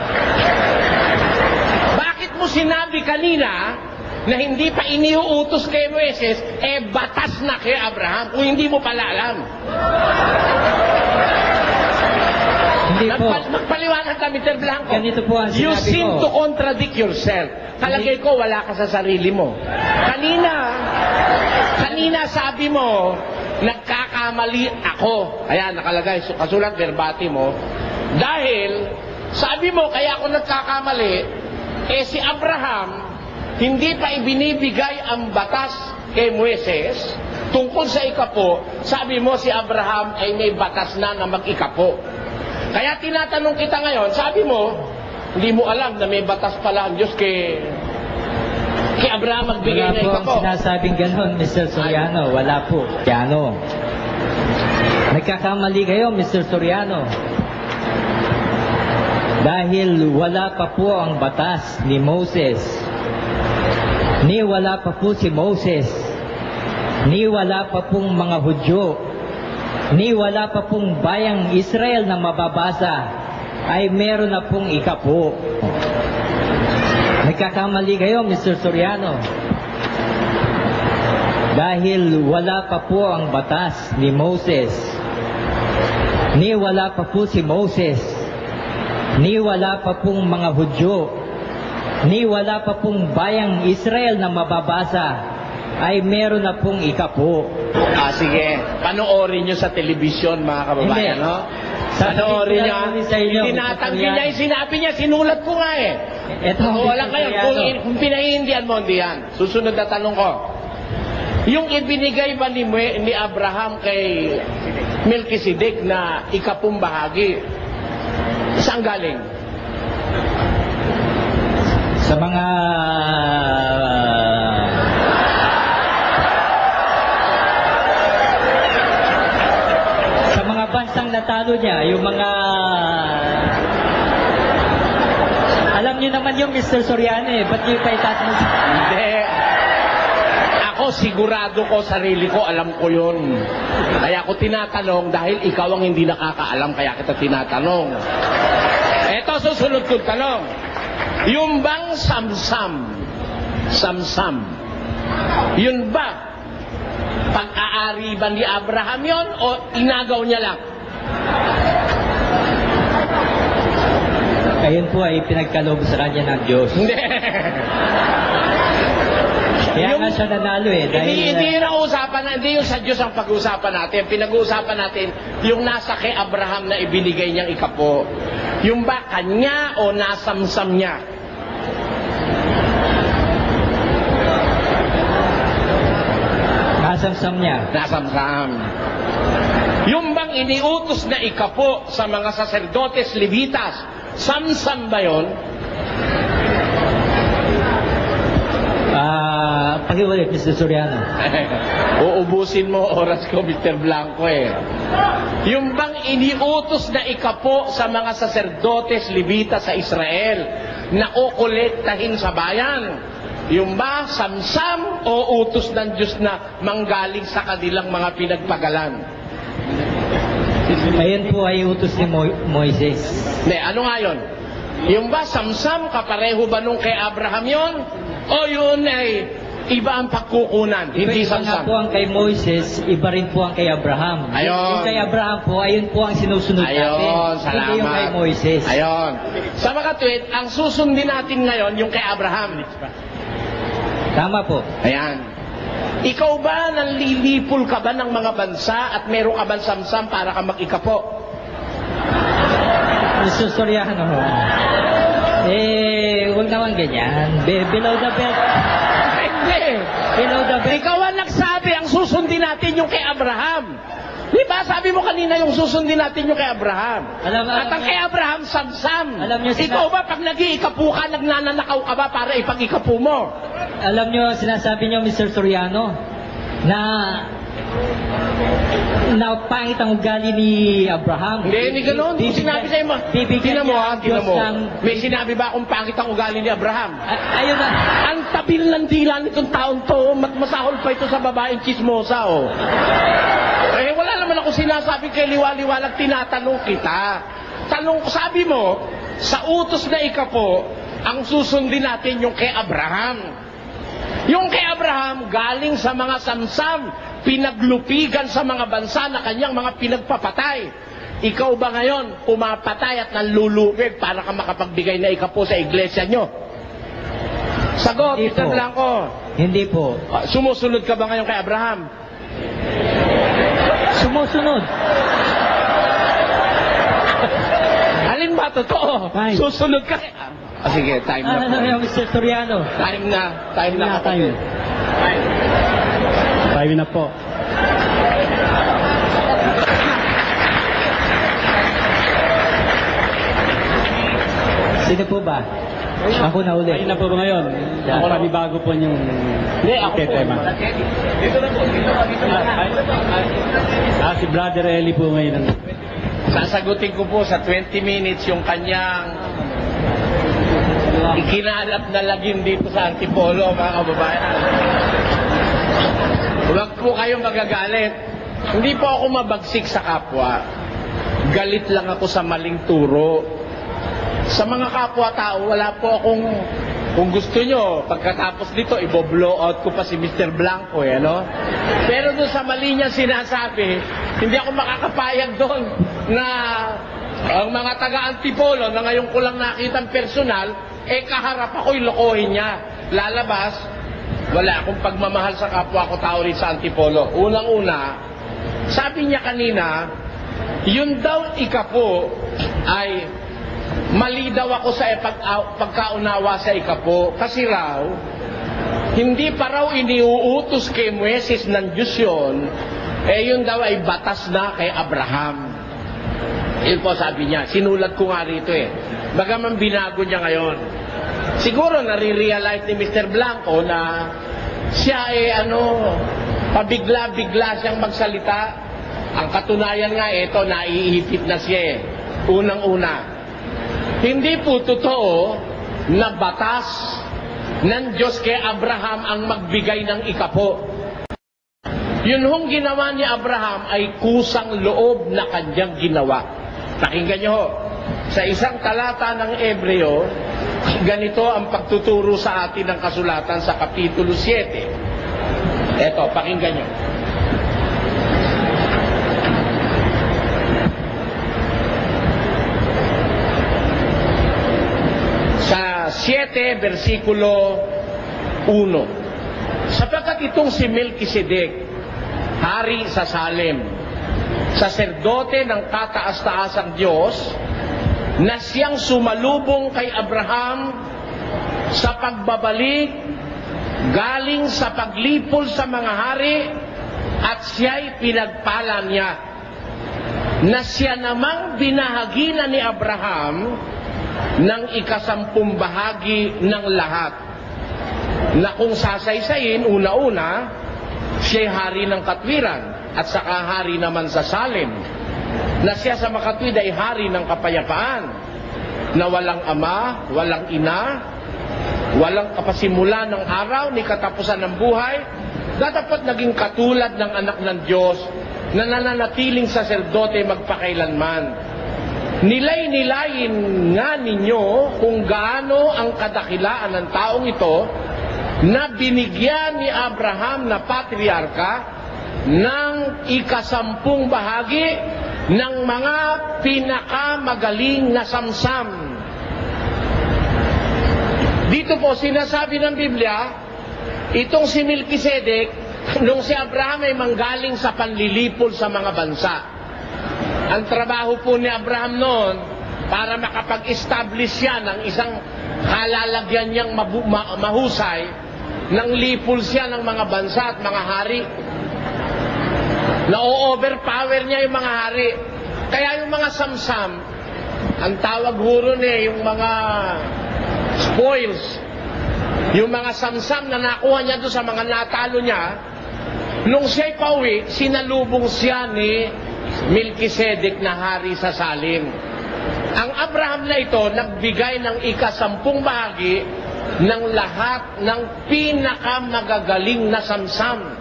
Bakit mo sinabi kanina na hindi pa iniuutos kay Moises, batas na kay Abraham kung hindi mo pala alam? Hindi po. Magpaliwanag ka, Mr. Blanco. Ganito po ang You sinabi seem ko. to contradict yourself. Palagay ko, wala ka sa sarili mo. Kanina sabi mo, nagkakamali ako. Ayan, nakalagay, kasulat verbatim mo. Dahil, sabi mo, kaya ako nagkakamali, si Abraham, hindi pa ibinibigay ang batas kay Moises tungkol sa ikapo. Sabi mo, si Abraham ay may batas na mag-ikapo. Kaya tinatanong kita ngayon, sabi mo, hindi mo alam na may batas pala ang Diyos kay Abraham magbigay Wala na po ikapo. ang sinasabing ganon, Mr. Soriano. Wala po. Soriano. Nagkakamali kayo, Mr. Soriano. Dahil wala pa po ang batas ni Moses. Ni wala pa po si Moses. Ni wala pa pong mga Hudyo. Ni wala pa pong bayang Israel na mababasa. Ay meron na pong ikapo. Nagkakamali kayo, Mr. Soriano. Dahil wala pa po ang batas ni Moses. Ni wala pa po si Moses. Ni wala pa pong mga Hudyo. Ni wala pa pong bayang Israel na mababasa. Ay meron na pong ikapo. Sige. Panoorin nyo sa telebisyon, mga kababayan, Hindi. no? Panoorin nyo. Sa inyo, Tinatanggi niya yung sinabi niya, sinulat ko nga eh. Ito, Wala kayo. Kung pinahihindihan mo, hindi yan. Susunod na tanong ko. Yung ibinigay ba ni Abraham kay Melchizedek na 10 bahagi, saan galing? Sa mga ang natalo niya, yung mga... Alam niyo naman yung Mr. Soriano eh, ba't niyo pa itatanong? Hindi. Ako, sigurado ko, sarili ko, alam ko yun. Kaya ako tinatanong dahil ikaw ang hindi nakakaalam, kaya kita tinatanong. Eto, susunod kong tanong. Yung bang samsam, yun ba, pag-aari ba ni Abraham yun o inagaw niya lang? Ayun po ay pinagkaloob sa kanya ng Diyos. Hindi. Kaya nga siya nanalo eh. Dahil, Hindi yun ang usapan, hindi yung sa Diyos ang pag-uusapan natin. Pinag-uusapan natin yung nasa kay Abraham na ibinigay niyang ikapo. Yung ba kanya o nasamsam niya? nasamsam niya. Nasamsam. Yung bang iniutos na ikapo sa mga saserdotes Levitas, samsam ba yun? Pakiulit, Mr. Soriano. Uubusin mo oras ko, Mr. Blanco eh. Yung bang iniutos na ikapo sa mga saserdotes Levitas sa Israel na kukolektahin sa bayan? Yung ba samsam o utos ng Diyos na manggaling sa kanilang mga pinagpagalan? Ayun po ay utos ni Moises. Ne, ano nga yun? Yung ba samsam, kapareho ba nung kay Abraham yon? O yun ay iba ang pagkukunan, hindi Iba nga samsam? po ang kay Moises, iba rin po ang kay Abraham. Ayun. Yung kay Abraham po, ayun po ang sinusunod natin. Ayun, salamat. Hindi yung kay Moises. Ayun. Sa mga tweet, ang susundin natin ngayon yung kay Abraham. Tama po. Ayan. Ikaw ba nanlilipol ka ba ng mga bansa at meron ka ba samsam para ka mag-ikapo? Mr. Soriano, huwag naman ganyan. Below the belt. Hindi. Below the belt. Ikaw ang nagsabi, ang susundin natin yung kay Abraham. Di ba? Sabi mo kanina yung susundin natin yung kay Abraham. At ang kay Abraham, samsam. Alam niyo, Ikaw ba, pag nag-iikapu ka, nagnanakaw ka ba para ipag-ikapu mo? Alam nyo, sinasabi nyo, Mr. Soriano, na pangit ang ugali ni Abraham. Hindi gano'n. Sinabi sa'yo mo. Bibigyan Tingnan mo, niya ha? ang Diyos Tingnan mo. ng... May sinabi ba akong pangit ang ugali ni Abraham? Ayun na. Ang tabil ng dila nitong taon to, masahol pa ito sa babaeng chismosa, oh. Eh, wala naman ako sinasabi kay liwaliwalag, tinatanong kita. Sabi mo, sa utos na ikapo, ang susundin natin yung kay Abraham. Yung kay Abraham, galing sa mga samsam, pinaglupigan sa mga bansa na kanyang mga pinagpapatay. Ikaw ba ngayon, pumapatay at nanlulupig para ka makapagbigay na ikapo sa iglesia nyo? Sagot, Hindi Mr. po. Blanco. Hindi po. Sumusunod ka ba ngayon kay Abraham? Sumusunod. Alin ba totoo? Time. Susunod ka. Sige, time na po. Mr. Soriano. Time na kapatid. Tayo na po. Sino po ba? Ako na uli. Tayo na po ba ngayon? Ako bago po yung Hindi, ako po. tema. Si Brother Eli po ngayon. Sasagutin ko po sa 20 minutes yung kanyang ikinalap na lagim dito sa Antipolo, mga kababayan. Huwag po kayong magagalit. Hindi po ako mabagsik sa kapwa. Galit lang ako sa maling turo. Sa mga kapwa-tao, wala po akong, kung gusto nyo, pagkatapos dito, i-blow out ko pa si Mr. Blanco, no? Pero doon sa mali niya sinasabi, hindi ako makakapayag doon na ang mga taga-Antipolo na ngayon ko lang nakitang personal, kaharap ako'y lokohin niya. Lalabas, wala akong pagmamahal sa kapwa ko tao rin sa Antipolo. Unang-una, sabi niya kanina, yun daw ikapo ay mali daw ako sa pagkaunawa sa ikapo. Kasi raw, hindi pa raw iniuutos kay Moises ng Diyos yun, yun daw ay batas na kay Abraham. Yun po sabi niya. Sinulat ko nga rito Bagaman binago niya ngayon. Siguro nare-realize ni Mr. Blanco na siya pabigla-bigla siyang magsalita Ang katunayan nga, ito, naiihipit na siya eh. Unang-una, hindi po totoo na batas ng Diyos kay Abraham ang magbigay ng ikapo. Yun hong ginawa ni Abraham ay kusang loob na kanyang ginawa. Pakinggan nyo ho, sa isang talata ng Ebreo, ganito ang pagtuturo sa atin ng kasulatan sa Kapitulo 7. Eto, pakinggan nyo. Sa 7, versikulo 1. Sapagkat itong si Melkisedek, hari sa Salem, saserdote ng kataas-taasang Diyos, na siyang sumalubong kay Abraham sa pagbabalik galing sa paglipol sa mga hari, at siya'y pinagpala niya, na siya namang binahagi na ni Abraham ng 10 bahagi ng lahat, na kung sasaysayin, una-una, siya'y hari ng katwiran at saka hari naman sa Salem, na siya sa makatwid ay hari ng kapayapaan, na walang ama, walang ina, walang kapasimula ng araw ni katapusan ng buhay, na dapat naging katulad ng anak ng Diyos na nananatiling saserdote magpakailanman. Nilay-nilayin nga ninyo kung gaano ang kadakilaan ng taong ito na binigyan ni Abraham na patriarka ng 10 bahagi ng mga pinakamagaling na samsam. Dito po sinasabi ng Biblia, itong si Melkisedek, nung si Abraham ay manggaling sa panlilipol sa mga bansa. Ang trabaho po ni Abraham noon, para makapag-establish siya ng isang kalalagyan niyang mahusay, nang lipol siya ng mga bansa at mga hari. Na-overpower niya yung mga hari. Kaya yung mga samsam, ang tawag huro niya, yung mga spoils, yung mga samsam na nakuha niya doon sa mga natalo niya, nung siya'y pauwi, sinalubong siya ni Melkisedek na hari sa Salem. Ang Abraham na ito, nagbigay ng 10 bahagi ng lahat ng pinakamagagaling na samsam.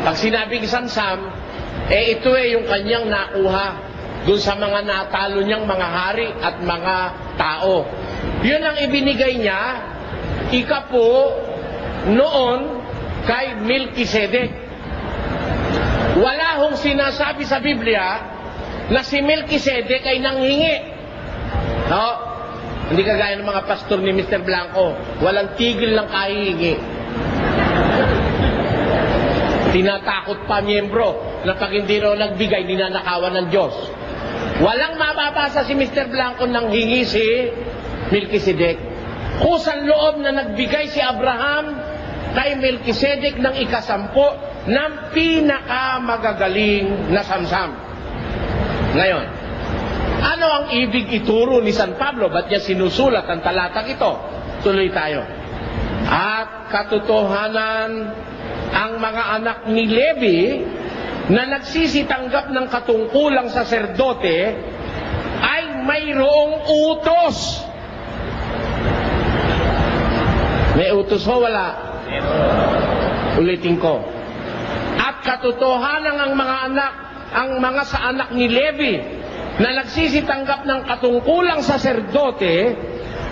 Pag sinabing samsam, ito yung kanyang nakuha dun sa mga natalo niyang mga hari at mga tao. Yun ang ibinigay niya, ikapo noon kay Melkisedek. Wala hong sinasabi sa Biblia na si Melkisedek ay nanghingi. Hindi kagaya ng mga pastor ni Mr. Blanco, walang tigil ng kahihingi. Tinatakot pa miyembro na pag hindi raw nagbigay, ninanakawan ng Diyos. Walang mababasa si Mr. Blanco nang hingi si Melkisedek. Kusang loob na nagbigay si Abraham kay Melkisedek ng 10 ng pinakamagagaling na samsam. Ngayon, ano ang ibig ituro ni San Pablo? Ba't niya sinusulat ang talatang ito? Tuloy tayo. At katotohanan, ang mga anak ni Levi na nagsisitanggap ng katungkulang saserdote ay mayroong utos. May utos ho, wala? Ulitin ko. At katotohanan ang mga anak, ang mga sa anak ni Levi na nagsisitanggap ng katungkulang saserdote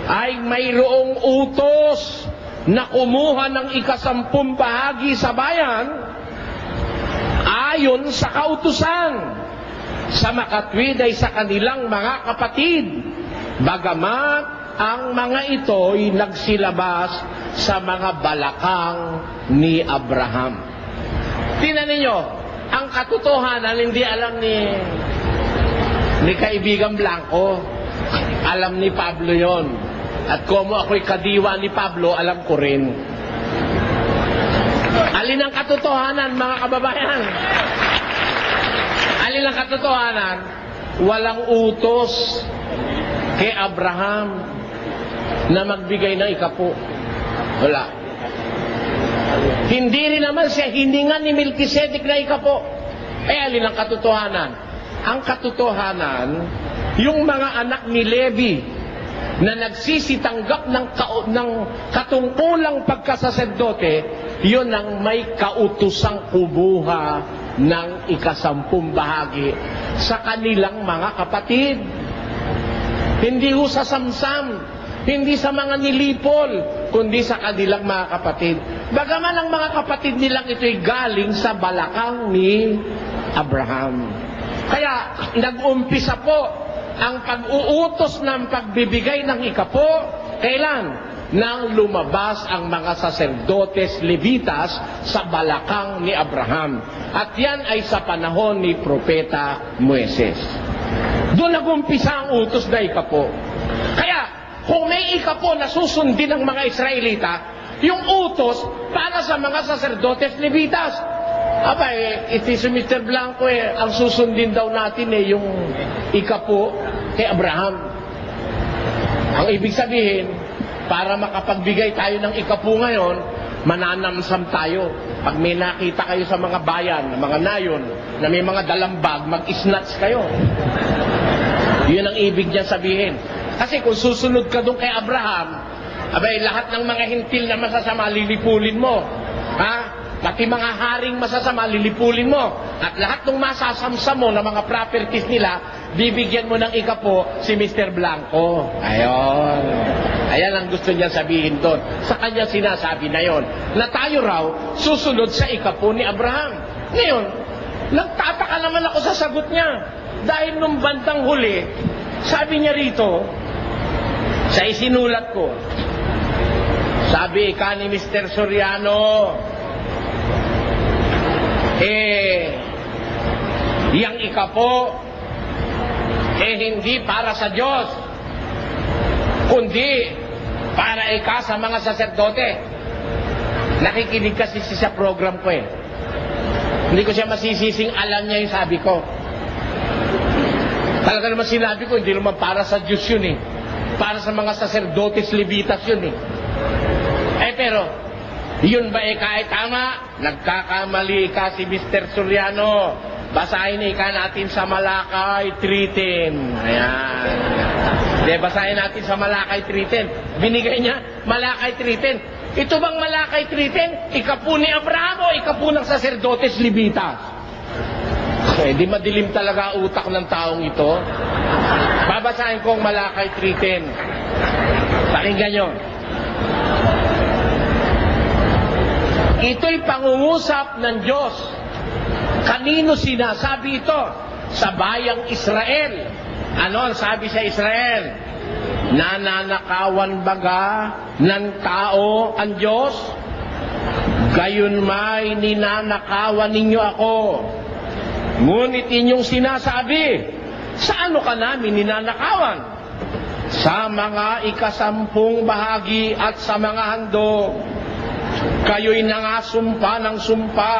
ay mayroong utos na kumuha ng 10 bahagi sa bayan ayon sa kautusan, sa makatwid ay sa kanilang mga kapatid, bagamat ang mga ito'y nagsilabas sa mga balakang ni Abraham. Tingnan ninyo, ang katotohanan hindi alam ni kaibigan Blanco, alam ni Pablo yon. At kung ako'y kadiwa ni Pablo, alam ko rin. Alin ang katotohanan, mga kababayan? Alin ang katotohanan? Walang utos kay Abraham na magbigay ng 10. Wala. Hindi rin naman siya hiningan ni Melkisedek na 10. Alin ang katotohanan? Ang katotohanan, yung mga anak ni Levi na nagsisitanggap ng katungkulang pagkasaserdote, yun ang may kautusang kubuha ng 10 bahagi sa kanilang mga kapatid. Hindi ho sa samsam, hindi sa mga nilipol, kundi sa kanilang mga kapatid. Bagaman ang mga kapatid nilang ito'y galing sa balakang ni Abraham. Kaya nag-umpisa po ang pag-uutos ng pagbibigay ng 10, kailan? Nang lumabas ang mga saserdotes Levitas sa balakang ni Abraham. At yan ay sa panahon ni Propeta Moises. Doon nag-umpisa ang utos na 10. Kaya, kung may 10 na susundin ng mga Israelita, yung utos para sa mga saserdotes Levitas. Iti si Mr. Blanco ang susundin daw natin yung 10 kay Abraham. Ang ibig sabihin, para makapagbigay tayo ng 10 ngayon, mananamsam tayo. Pag may nakita kayo sa mga bayan, mga nayon, na may mga dalang bag, mag-snatch kayo. Yun ang ibig niya sabihin. Kasi kung susunod ka doon kay Abraham, lahat ng mga hintil na masasama, lilipulin mo. Pati mga haring masasama, lilipulin mo. At lahat ng masasamsam mo na mga properties nila, bibigyan mo ng 10 si Mr. Blanco. Ayon. Ayan ang gusto niya sabihin doon. Sa kanya sinasabi na yon, na tayo raw susunod sa 10 ni Abraham. Ngayon, nagtataka naman ako sa sagot niya. Dahil nung bandang huli, sabi niya rito, sa isinulat ko, sabi ka ni Mr. Soriano, yang 10, hindi para sa Diyos, kundi para sa mga saserdote. Nakikinig kasi sa program ko Hindi ko siya masisising alam niya yung sabi ko. Talaga naman sinabi ko, hindi naman para sa Diyos yun Para sa mga saserdotes Levitas yun pero, yun ba kahit tama? Nagkakamali ka si Mr. Soriano. Basahin natin sa Malakay 3:10. Ayan. Basahin natin sa Malakay 3:10. Binigay niya, Malakay 3:10. Ito bang Malakay 3:10? 10 ni Abraham o 10 ng saserdotes Levitas? Di madilim talaga utak ng taong ito. Babasahin ko ang Malakay 3:10. Pakinggan nyo. Ito'y pangungusap ng Diyos. Kanino sinasabi ito? Sa bayang Israel. Ano ang sabi sa Israel? Nananakawan baga ng tao ang Diyos? Gayon may ninanakawan ninyo ako. Ngunit inyong sinasabi, sa ano ka namin ninanakawan? Sa mga 10 bahagi at sa mga handog. Kayo'y nangasumpa ng sumpa,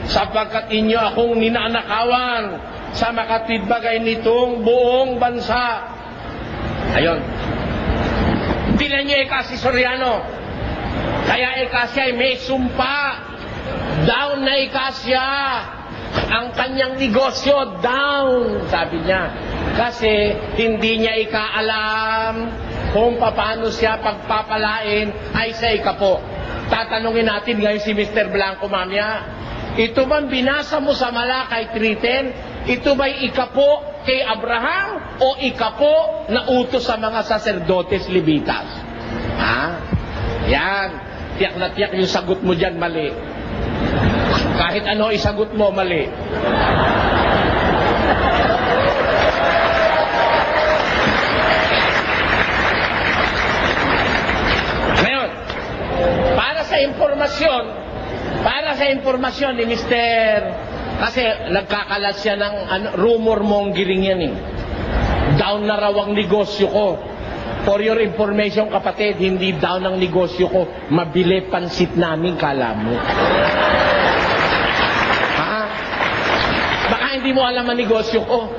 sapagkat inyo akong ninanakawan sa makatibagay nitong buong bansa. Ayon. Tingnan niyo si Soriano. Kaya siya ay may sumpa. Down na siya. Ang kanyang negosyo, down, sabi niya. Kasi hindi niya ikaalam kung paano siya pagpapalain ay sa 10. Tatanungin natin ngayon si Mr. Blanco mamaya. Ito bang binasa mo sa Malakay 3:10? Ito ba'y 10 kay Abraham o 10 na utos sa mga saserdotes Levitas? Yan. Tiyak na tiyak yung sagot mo dyan mali. Kahit ano isagot mo, mali. Ngayon, para sa impormasyon ni Mr. Kasi nagkakalat siya ng rumor mongering yan Down na raw ang negosyo ko. For your information, kapatid, hindi down ang negosyo ko. Mabili pansit namin, kala mo. Baka hindi mo alam ang negosyo ko.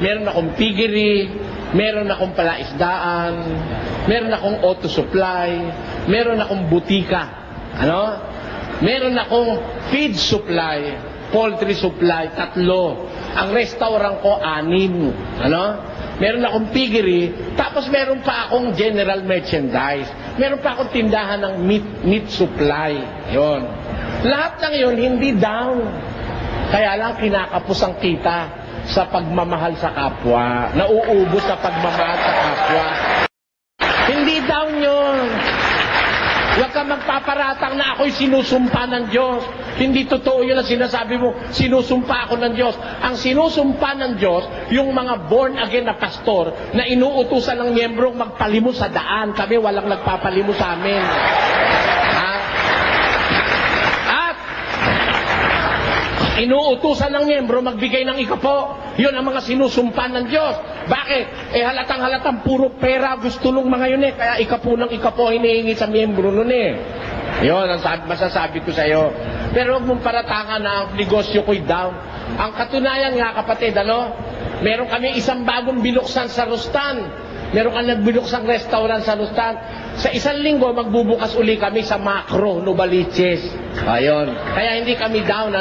Meron akong piggery, meron akong palaisdaan, meron akong auto supply, meron akong butika. Meron akong feed supply. poultry supply, 3. Ang restaurant ko, 6. Ano? Meron akong piggery, tapos meron pa akong general merchandise. Meron pa akong tindahan ng meat supply. Yon. Lahat ng yun, hindi down. Kaya lang kinakapos ang kita sa pagmamahal sa kapwa. Nauubos sa pagmamahal sa kapwa. Hindi down yun. Huwag ka magpaparatang na ako'y sinusumpa ng Diyos. Hindi totoo yun ang sinasabi mo, sinusumpa ako ng Diyos. Ang sinusumpa ng Diyos, yung mga born again na pastor na inuutusan ng miyembrong magpalimos sa daan. Kami walang nagpapalimos sa amin. Ha? At inuutusan ng miyembro magbigay ng ikapo. Yun ang mga sinusumpa ng Diyos. Bakit? Halatang puro pera gusto nung mga yun Kaya ikapo ng ikapo hinihingi sa miyembro nun Yun ang masasabi ko sa iyo. Pero huwag mong paratangan na ang negosyo ko'y down. Ang katunayan nga kapatid, meron kami isang bagong binuksan sa Rustan. Meron kami nagbinuksang restaurant sa Rustan. Sa isang linggo, magbubukas uli kami sa Macro, Novaliches. Ayun. Kaya hindi kami down,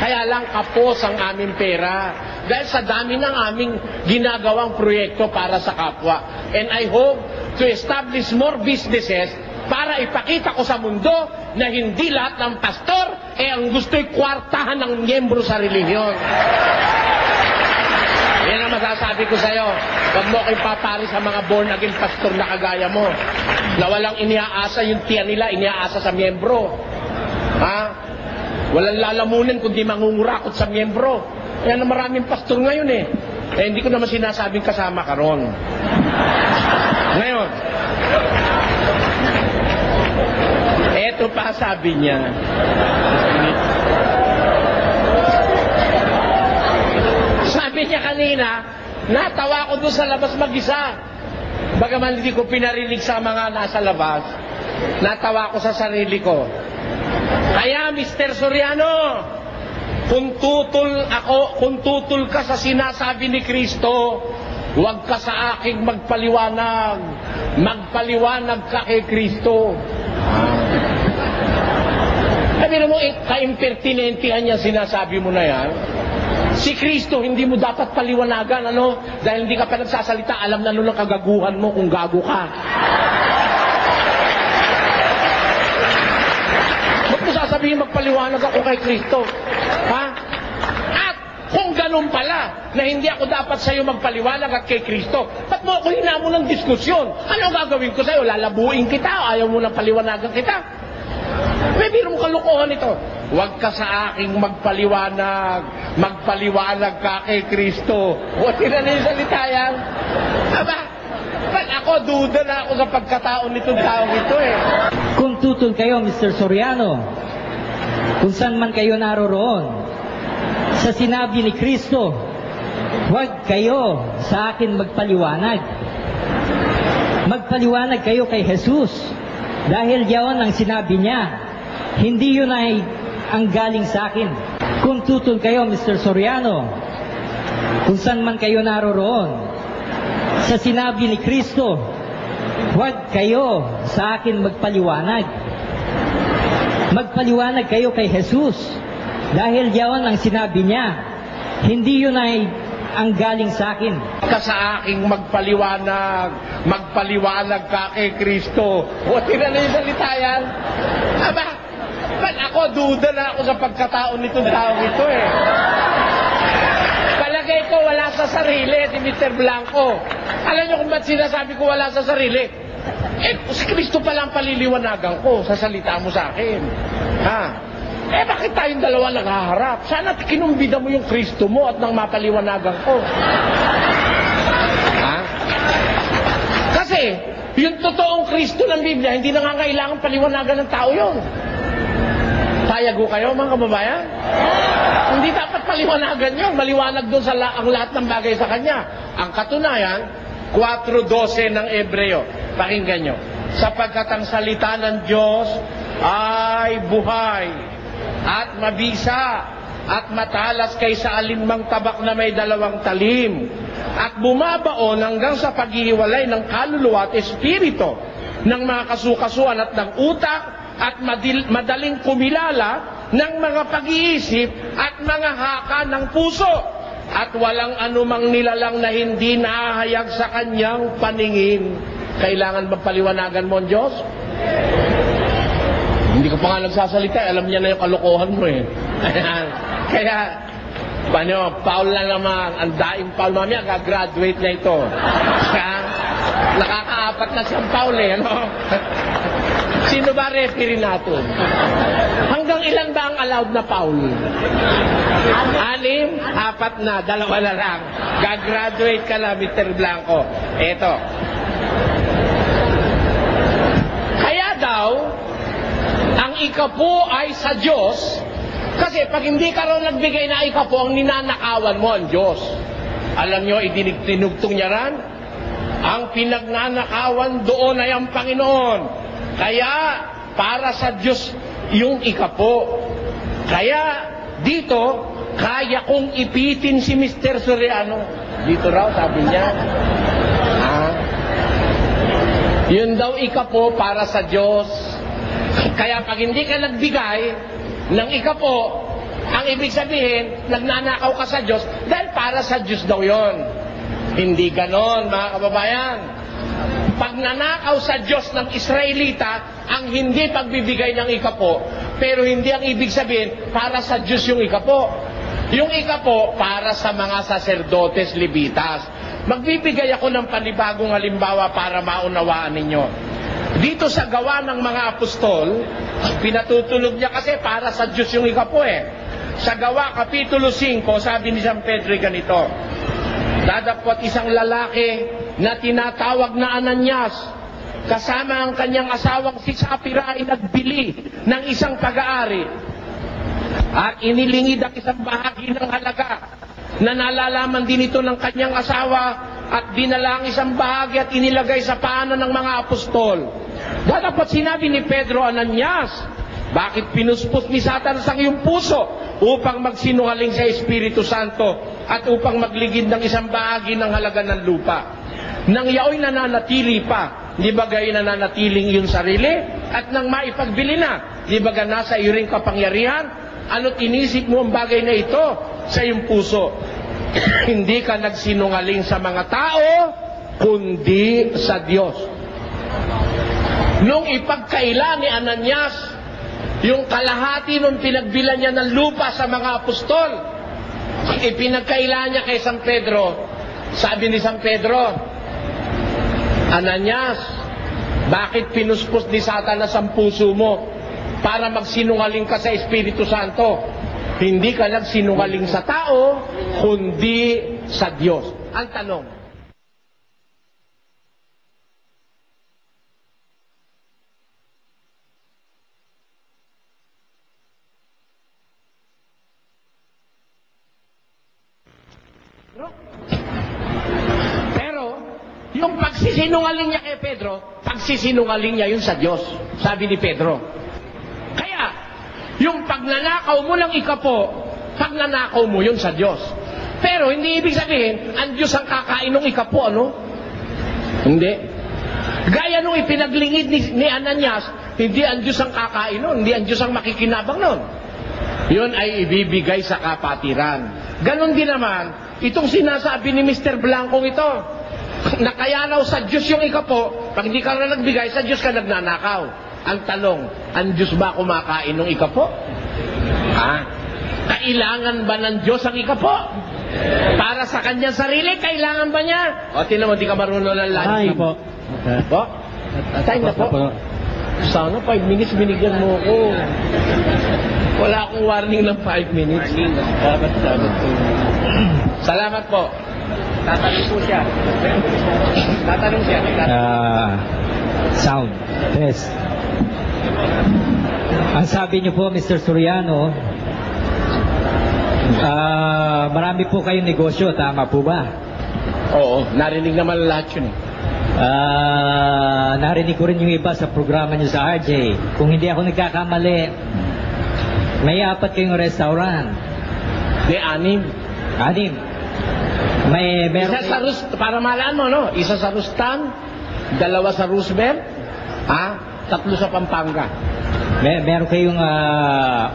Kaya lang kapos ang aming pera. Dahil sa dami ng aming ginagawang proyekto para sa kapwa. And I hope to establish more businesses para ipakita ko sa mundo na hindi lahat ng pastor ang gusto'y kwartahan ng miyembro sa relihiyon. Yan ang masasabi ko sa'yo. Huwag mo kayo papari sa mga born again pastor na kagaya mo. Na walang iniaasa yung tiyan nila, iniaasa sa miyembro. Ha? Walang lalamunin kundi mangungurakot sa miyembro. Yan ang maraming pastor ngayon hindi ko naman sinasabing kasama ka ron. Ngayon, eto pa sabi niya. Sabi niya kanina, natawa ko doon sa labas mag-isa. Bagaman hindi ko pinarinig sa mga nasa labas, natawa ko sa sarili ko. Kaya Mr. Soriano, kung tutol ka sa sinasabi ni Kristo, huwag ka sa aking magpaliwanag. Magpaliwanag ka kay Kristo. Sabi mo, ka-impertinentihan niya sinasabi mo na yan. Si Kristo, hindi mo dapat paliwanagan, Dahil hindi ka pa nagsasalita, alam na nun ang kagaguhan mo kung gago ka. Ba't mo sasabihin magpaliwanag ako kay Kristo? Ha? At kung ganun pala, na hindi ako dapat sa'yo magpaliwanag at kay Kristo, ba't mo ako hinamon ng diskusyon? Ano gagawin ko sa'yo? Lalabuin kita? Ayaw mo nang paliwanagan kita? May biro mo kalukuhan ito. Huwag ka sa aking magpaliwanag. Magpaliwanag ka kay Kristo. Huwag tinanin salita yan. Aba, ba't ako duda na ako sa pagkataon nitong taong ito Kung tutol kayo, Mr. Soriano, kung saan man kayo naroroon, sa sinabi ni Kristo, huwag kayo sa akin magpaliwanag. Magpaliwanag kayo kay Jesus. Dahil yaon ang sinabi niya, hindi yun ay ang galing sa akin. Kung tutol kayo, Mr. Soriano, kung saan man kayo naroroon, sa sinabi ni Kristo, huwag kayo sa akin magpaliwanag. Magpaliwanag kayo kay Jesus. Dahil yaon ang sinabi niya, hindi yun ay ang galing sa akin. Ka sa aking magpaliwanag. Magpaliwanag ka kay Kristo. Huwag tinanin yung salita yan. Aba, ba't ako duda na ako sa pagkataon nitong taong ito Palagay ko wala sa sarili si Mr. Blanco. Alam niyo kung ba't sinasabi ko wala sa sarili? Si Kristo pa lang paliliwanagan ko sa salita mo sa akin. Bakit tayong dalawa naghaharap? Sana kinumbida mo yung Kristo mo at nang mapaliwanagan ko. Kasi, yung totoong Kristo ng Biblia, hindi nangangailangan paliwanagan ng tao yun. Payago kayo, mga kababayan? Hindi dapat paliwanagan yun. Maliwanag doon sa ang lahat ng bagay sa Kanya. Ang katunayan, 4:12 ng Ebreo. Pakinggan nyo. Sapagkat ang salita ng Diyos ay buhay at mabisa at matalas kaysa alinmang tabak na may 2 talim at bumabaon hanggang sa paghihiwalay ng kaluluwa at espiritu ng mga kasukasuan at ng utak at madaling kumilala ng mga pag-iisip at mga haka ng puso, at walang anumang nilalang na hindi nahahayag sa kanyang paningin. Kailangan bang paliwanagan mo ang Diyos? Hindi ka pa nga nagsasalita, alam niya na yung kalokohan mo eh. Kaya, paano, Paul na naman, ang daing Paul, mamaya, gagraduate na ito. Siya, nakakaapat na siyang Paul eh, ano? Sino ba referee natin? Hanggang ilan ba ang allowed na Paul? 6? 4 na, 2 na lang. Gagraduate ka na, Mr. Blanco. Eto. Kaya daw, ang ikapo ay sa Diyos, kasi pag hindi ka raw nagbigay na ikapo, ang ninanakawan mo ang Diyos. Alam nyo, tinugtong niya ran? Ang pinagnanakawan doon ay ang Panginoon. Kaya, para sa Diyos yung ikapo. Kaya, dito, kaya kong ipitin si Mr. Soriano. Dito raw, sabi niya. Yun daw ikapo para sa Diyos. Kaya pag hindi ka nagbigay ng ikapo, ang ibig sabihin, nagnanakaw ka sa Diyos dahil para sa Diyos daw yon. Hindi ganon, mga kababayan. Pag nanakaw sa Diyos ng Israelita, ang hindi pagbibigay ng ikapo, pero hindi ang ibig sabihin, para sa Diyos yung ikapo. Yung ikapo, para sa mga saserdotes, levitas. Magbibigay ako ng panibagong halimbawa para maunawaan ninyo. Dito sa gawa ng mga apostol, pinatutulog niya kasi para sa Diyos yung ikapo eh. Sa gawa, Kapitulo 5, sabi ni San Pedro ganito, dadapot isang lalaki na tinatawag na Ananias, kasama ang kanyang asawang si Sapira ay nagbili ng isang pag-aari at inilingid ang isang bahagi ng halaga na nalalaman din ito ng kanyang asawa at dinala ang isang bahagi at inilagay sa paanan ng mga apostol. Dapat sinabi ni Pedro, Ananias, bakit pinuspos ni Satanas ang iyong puso upang magsinungaling sa Espiritu Santo at upang magligid ng isang bahagi ng halaga ng lupa? Nang yaoy nananatili pa, di ba gayon nananatiling iyong sarili? At nang maipagbili na, di ba nasa iyo ring kapangyarihan? Ano't inisip mo ang bagay na ito sa iyong puso? Hindi ka nagsinungaling sa mga tao, kundi sa Diyos. Nung ipagkaila ni Ananias, yung kalahati nung pinagbilan niya ng lupa sa mga apostol, ipinagkaila niya kay San Pedro. Sabi ni San Pedro, Ananias, bakit pinuspos ni Satanas ang puso mo para magsinungaling ka sa Espiritu Santo? Hindi ka nagsinungaling sa tao, kundi sa Diyos. Ang tanong, yung pagsisinungaling niya kay Pedro, pagsisinungaling niya yun sa Diyos. Sabi ni Pedro. Kaya, yung pagnanakaw mo ng ikapo, pagnanakaw mo yun sa Diyos. Pero hindi ibig sabihin, ang Diyos ang kakain ng ikapo, ano? Hindi. Gaya nung ipinaglingid ni Ananias, hindi ang Diyos ang kakain nun, hindi ang Diyos ang makikinabang nun. Yun ay ibibigay sa kapatiran. Ganon din naman, itong sinasabi ni Mr. Blanco ito, na kaya raw sa Diyos yung ikapo, pag hindi ka na nagbigay, sa Diyos ka nagnanakaw. Ang tanong, ang Diyos ba kumakain ng ikapo? Kailangan ba ng Diyos ang ikapo? Para sa kanyang sarili, kailangan ba niya? O, tinan mo, di ka marunong ng lunch. Ay po. Po? Time na po. Sana 5 minutes binigyan mo ko. Wala akong warning ng 5 minutes. Salamat po. Tatanong po siya. Tatanong siya. Sound. Test. Ang sabi niyo po, Mr. Soriano, marami po kayong negosyo, tama po ba? Oo, narinig naman lahat yun. Narinig ko rin yung iba sa programa niyo sa RJ. Kung hindi ako nagkakamali, may 4 kayong restaurant. May 6. 6. Meron Isa sa para malaan mo, no? Isa sa Rustan, 2 sa Roosevelt, 3 sa Pampanga. Meron kayong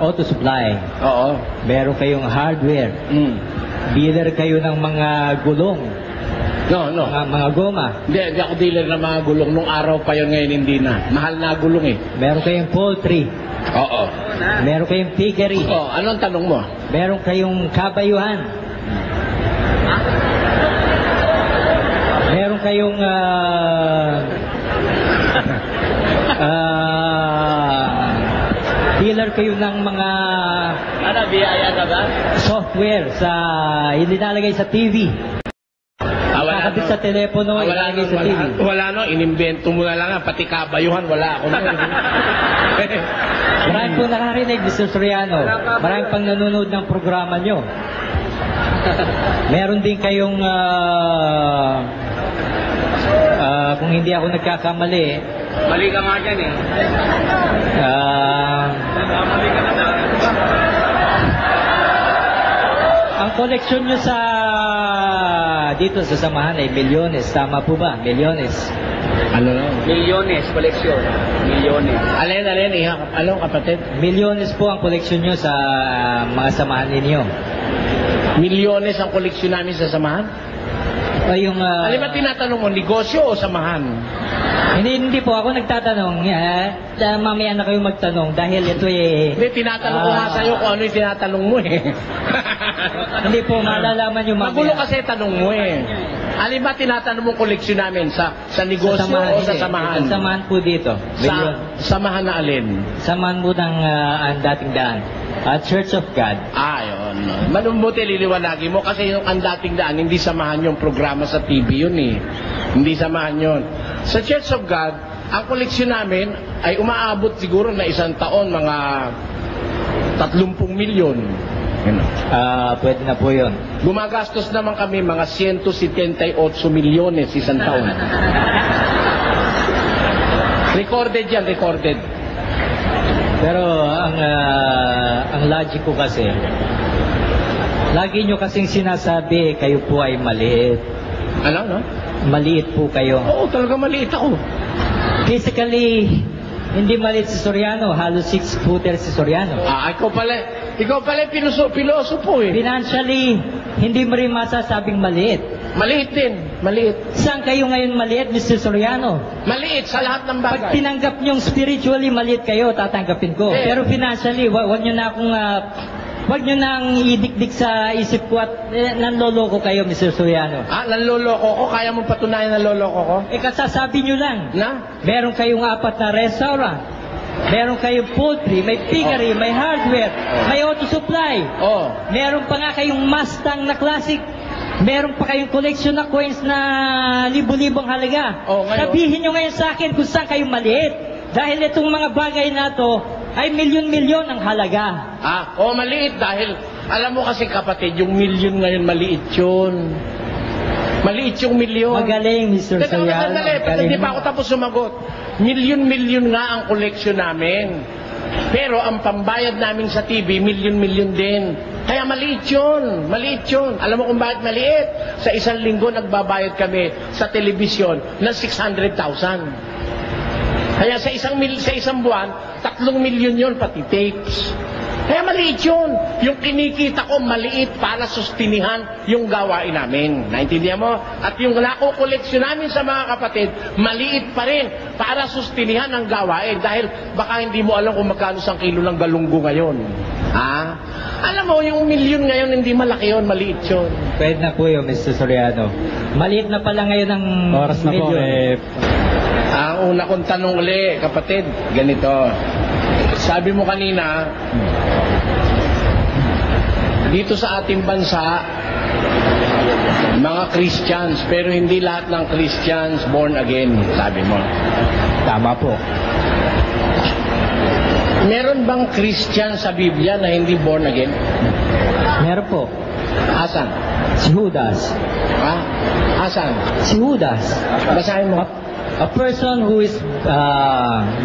auto supply. Oo. Meron kayong hardware. Mm. Dealer kayo ng mga gulong. No. Mga goma. Hindi ako dealer ng mga gulong. Nung araw pa yun, ngayon hindi na. Mahal na gulong eh. Meron kayong poultry. Oo. Meron kayong piggery. Oh, anong tanong mo? Meron kayong kabayuhan. Meron kayong dealer kayo ng mga biyaya ka ba? software sa inilalagay sa TV. Nakakabit sa telepono, ilalagay sa TV. Wala inimbento mo na lang pati kabayuhan, wala ako na. Marami po nakarinig, Mr. Soriano. Marami pang nanonood ng programa nyo. Meron din kayong kung hindi ako nagkakamali, Mali ka nga dyan eh. Mali ka na. ang koleksyon nyo dito sa samahan ay milyones. Tama po ba? Milyones. Ano? Milyones, koleksyon. Milyones. Alin, anong kapatid? Milyones po ang koleksyon nyo sa mga samahan ninyo. Milyones ang koleksyon namin sa samahan? Ay, yung, Alin ba tinatanong mo, negosyo o samahan? hindi po ako nagtatanong. Mamaya na kayo magtanong dahil ito Hindi, tinatanong ko nga sa'yo kung ano yung tinatanong mo eh. Hindi po, malalaman yung mamaya. Magulo kasi tanong mo eh. Alin ba tinatanong mo koleksyon namin? Sa negosyo o sa samahan? Sa samahan po dito. Samahan na alin? Samahan mo ng ang dating daan. Church of God. Yun. Manumbuti liliwanagin mo kasi yung ang dating daan, hindi samahan yung programa sa TV yun eh. Hindi samahan yun. Sa Church of God, ang koleksyon namin ay umaabot siguro na isang taon, mga 30 milyon. Pwede na po yun. Gumagastos naman kami mga 178 milyones isang taon. Recorded yan, recorded. Pero ang logic ko kasi, lagi nyo kasing sinasabi, kayo po ay maliit. Ano, no? Maliit po kayo. Oo, talaga maliit ako. Physically, hindi maliit si Soriano, halos 6-footer si Soriano. Ikaw pala piloso po eh. Financially, hindi mo rin masasabing maliit. Maliit din, maliit. Saan kayo ngayon maliit, Mr. Soriano? Maliit sa lahat ng bagay. Pag tinanggap nyong spiritually maliit kayo, tatanggapin ko. Eh. Pero financially, wag nyo na akong wag nyo nang idikdik sa isip ko at nanloloko kayo, Mr. Soriano. Nanloloko ko? Kaya mong patunayan nanloloko ko? Kasasabi nyo lang. Na? Meron kayong 4 na restaurant. Meron kayong poultry, may piggery, may hardware, may auto supply. Meron pa nga kayong Mustang na classic. Meron pa kayong collection na coins na libo-libong halaga. Sabihin nyo ngayon sa akin kung saan kayo maliit. Dahil itong mga bagay na to ay milyon-milyon ang halaga. Maliit dahil, alam mo kasi kapatid, yung milyon ngayon maliit yun. Maliit yung milyon. Magaling, Mr. Soriano. Hindi pa ako tapos sumagot. Milyon-milyon nga ang collection namin. Pero ang pambayad namin sa TV, milyon-milyon din. Kaya maliit yun. Maliit yun. Alam mo kung bakit maliit? Sa isang linggo, nagbabayad kami sa telebisyon ng 600,000. Kaya sa isang buwan, 3 milyon yun, pati tapes. Kaya maliit yun. Yung kinikita ko, maliit para sustinihan yung gawain namin. Naintindihan mo? At yung nakukoleksyon namin sa mga kapatid, maliit pa rin para sustinihan ang gawain. Dahil baka hindi mo alam kung magkano 1 kilo ng galunggo ngayon. Alam mo, yung milyon ngayon, hindi malaki yun, maliit yun. Pwede na po yun, Mr. Soriano. Maliit na pala ngayon ang Oras na po milyon. Ang una kong tanong uli, kapatid, ganito. Sabi mo kanina, dito sa ating bansa, mga Christians, pero hindi lahat ng Christians born again, sabi mo. Tama po. Meron bang Christian sa Biblia na hindi born again? Meron po. Asan? Si Judas. Asan? Si Judas. Basahin mo. A person who is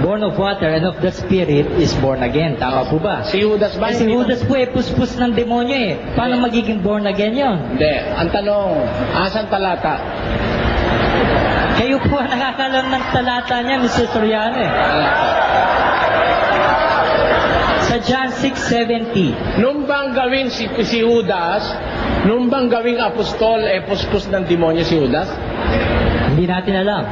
born of water and of the Spirit is born again. Tama po ba? Si Judas ba? Si Judas po puspos ng demonyo eh. Paano magiging born again yon? Hindi. Ang tanong, asan talata? Kayo po ang nakakalam ng talata niya, Mr. Soriano eh. Sa John 6:70, Nung bang gawing si Judas, nung bang gawing apostol, puspos ng demonyo si Judas? hindi natin alam.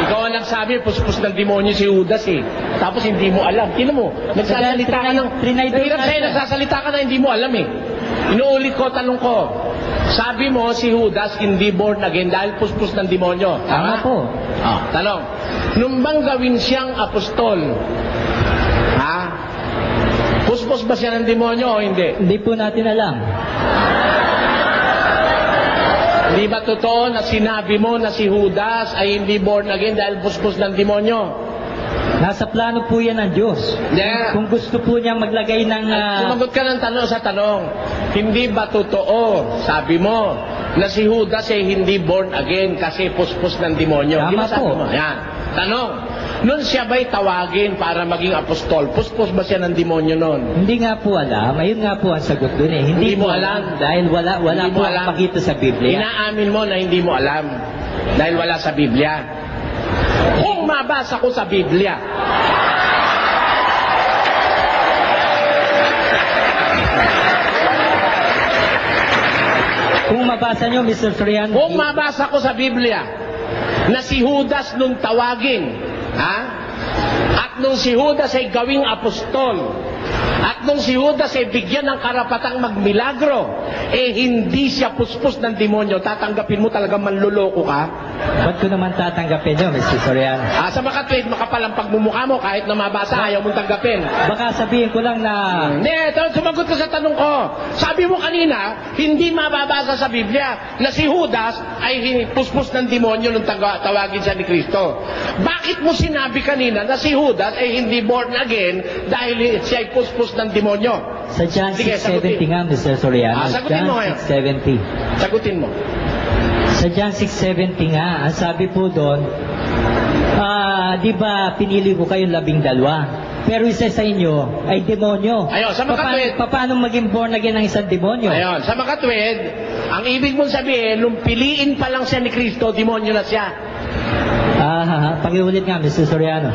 Ikaw ang nagsabi, puspos ng demonyo si Judas eh. Tapos hindi mo alam. Tingnan mo, nagsasalita ka ng... Nahirap sa'yo, nagsasalita ka na hindi mo alam eh. Inuulit ko, tanong ko. Sabi mo si Judas hindi born again dahil puspos ng demonyo. Tama po. Tanong, nung bang gawin siyang apostol, puspos ba siya ng demonyo o hindi? Hindi po natin alam. Hindi ba totoo na sinabi mo na si Judas ay hindi born again dahil puspos ng demonyo? Nasa plano po yan ng Diyos. Yeah. Kung gusto po niya maglagay ng... Sumagot ka ng tanong sa tanong. Hindi ba totoo, sabi mo, na si Judas ay hindi born again kasi puspos ng demonyo? Tama Di ba sabi po. mo? Yan. Tanong, nun siya ba'y tawagin para maging apostol? Puspos ba siya ng demonyo nun? Hindi nga po alam. Ayun nga po ang sagot dun eh. Hindi mo po alam. Dahil wala Hindi po mo alam. makita sa Biblia. Inaamin mo na hindi mo alam dahil wala sa Biblia. Kung mabasa ko sa Biblia, Kung mabasa nyo, Mr. Soriano, kung mabasa ko sa Biblia na si Judas nung tawagin, at nung si Judas ay gawing apostol, at nung si Judas ay bigyan ng karapatang magmilagro, hindi siya puspos ng demonyo, tatanggapin mo talaga manluloko ka? ba't ko naman tatanggapin nyo, Mr. Soriano? Sa makatwid, makapal ang pagmumukha mo kahit na mabasa, ayaw mong tanggapin. Baka sabihin ko lang na... Hindi, sumagot ka sa tanong ko. Sabi mo kanina, hindi mababasa sa Biblia na si Judas ay puspos ng demonyo nung tawagin siya ni Kristo. Bakit mo sinabi kanina na si Judas ay hindi born again dahil siya ay puspos ng demonyo? Sa John Sige, 6:70 nga, Mr. Soriano. sagutin mo ngayon. John 6:70. Sagutin mo. Sa John 6:70 nga, ang sabi po doon, di ba pinili ko kayong 12? Pero isa sa inyo ay demonyo. Ayun, sa makatwid. Paano maging born again ng isang demonyo? Ayun, sa makatwid, ang ibig mong sabihin, nung piliin pa lang siya ni Kristo, demonyo na siya. Pakiulit nga, Mr. Soriano.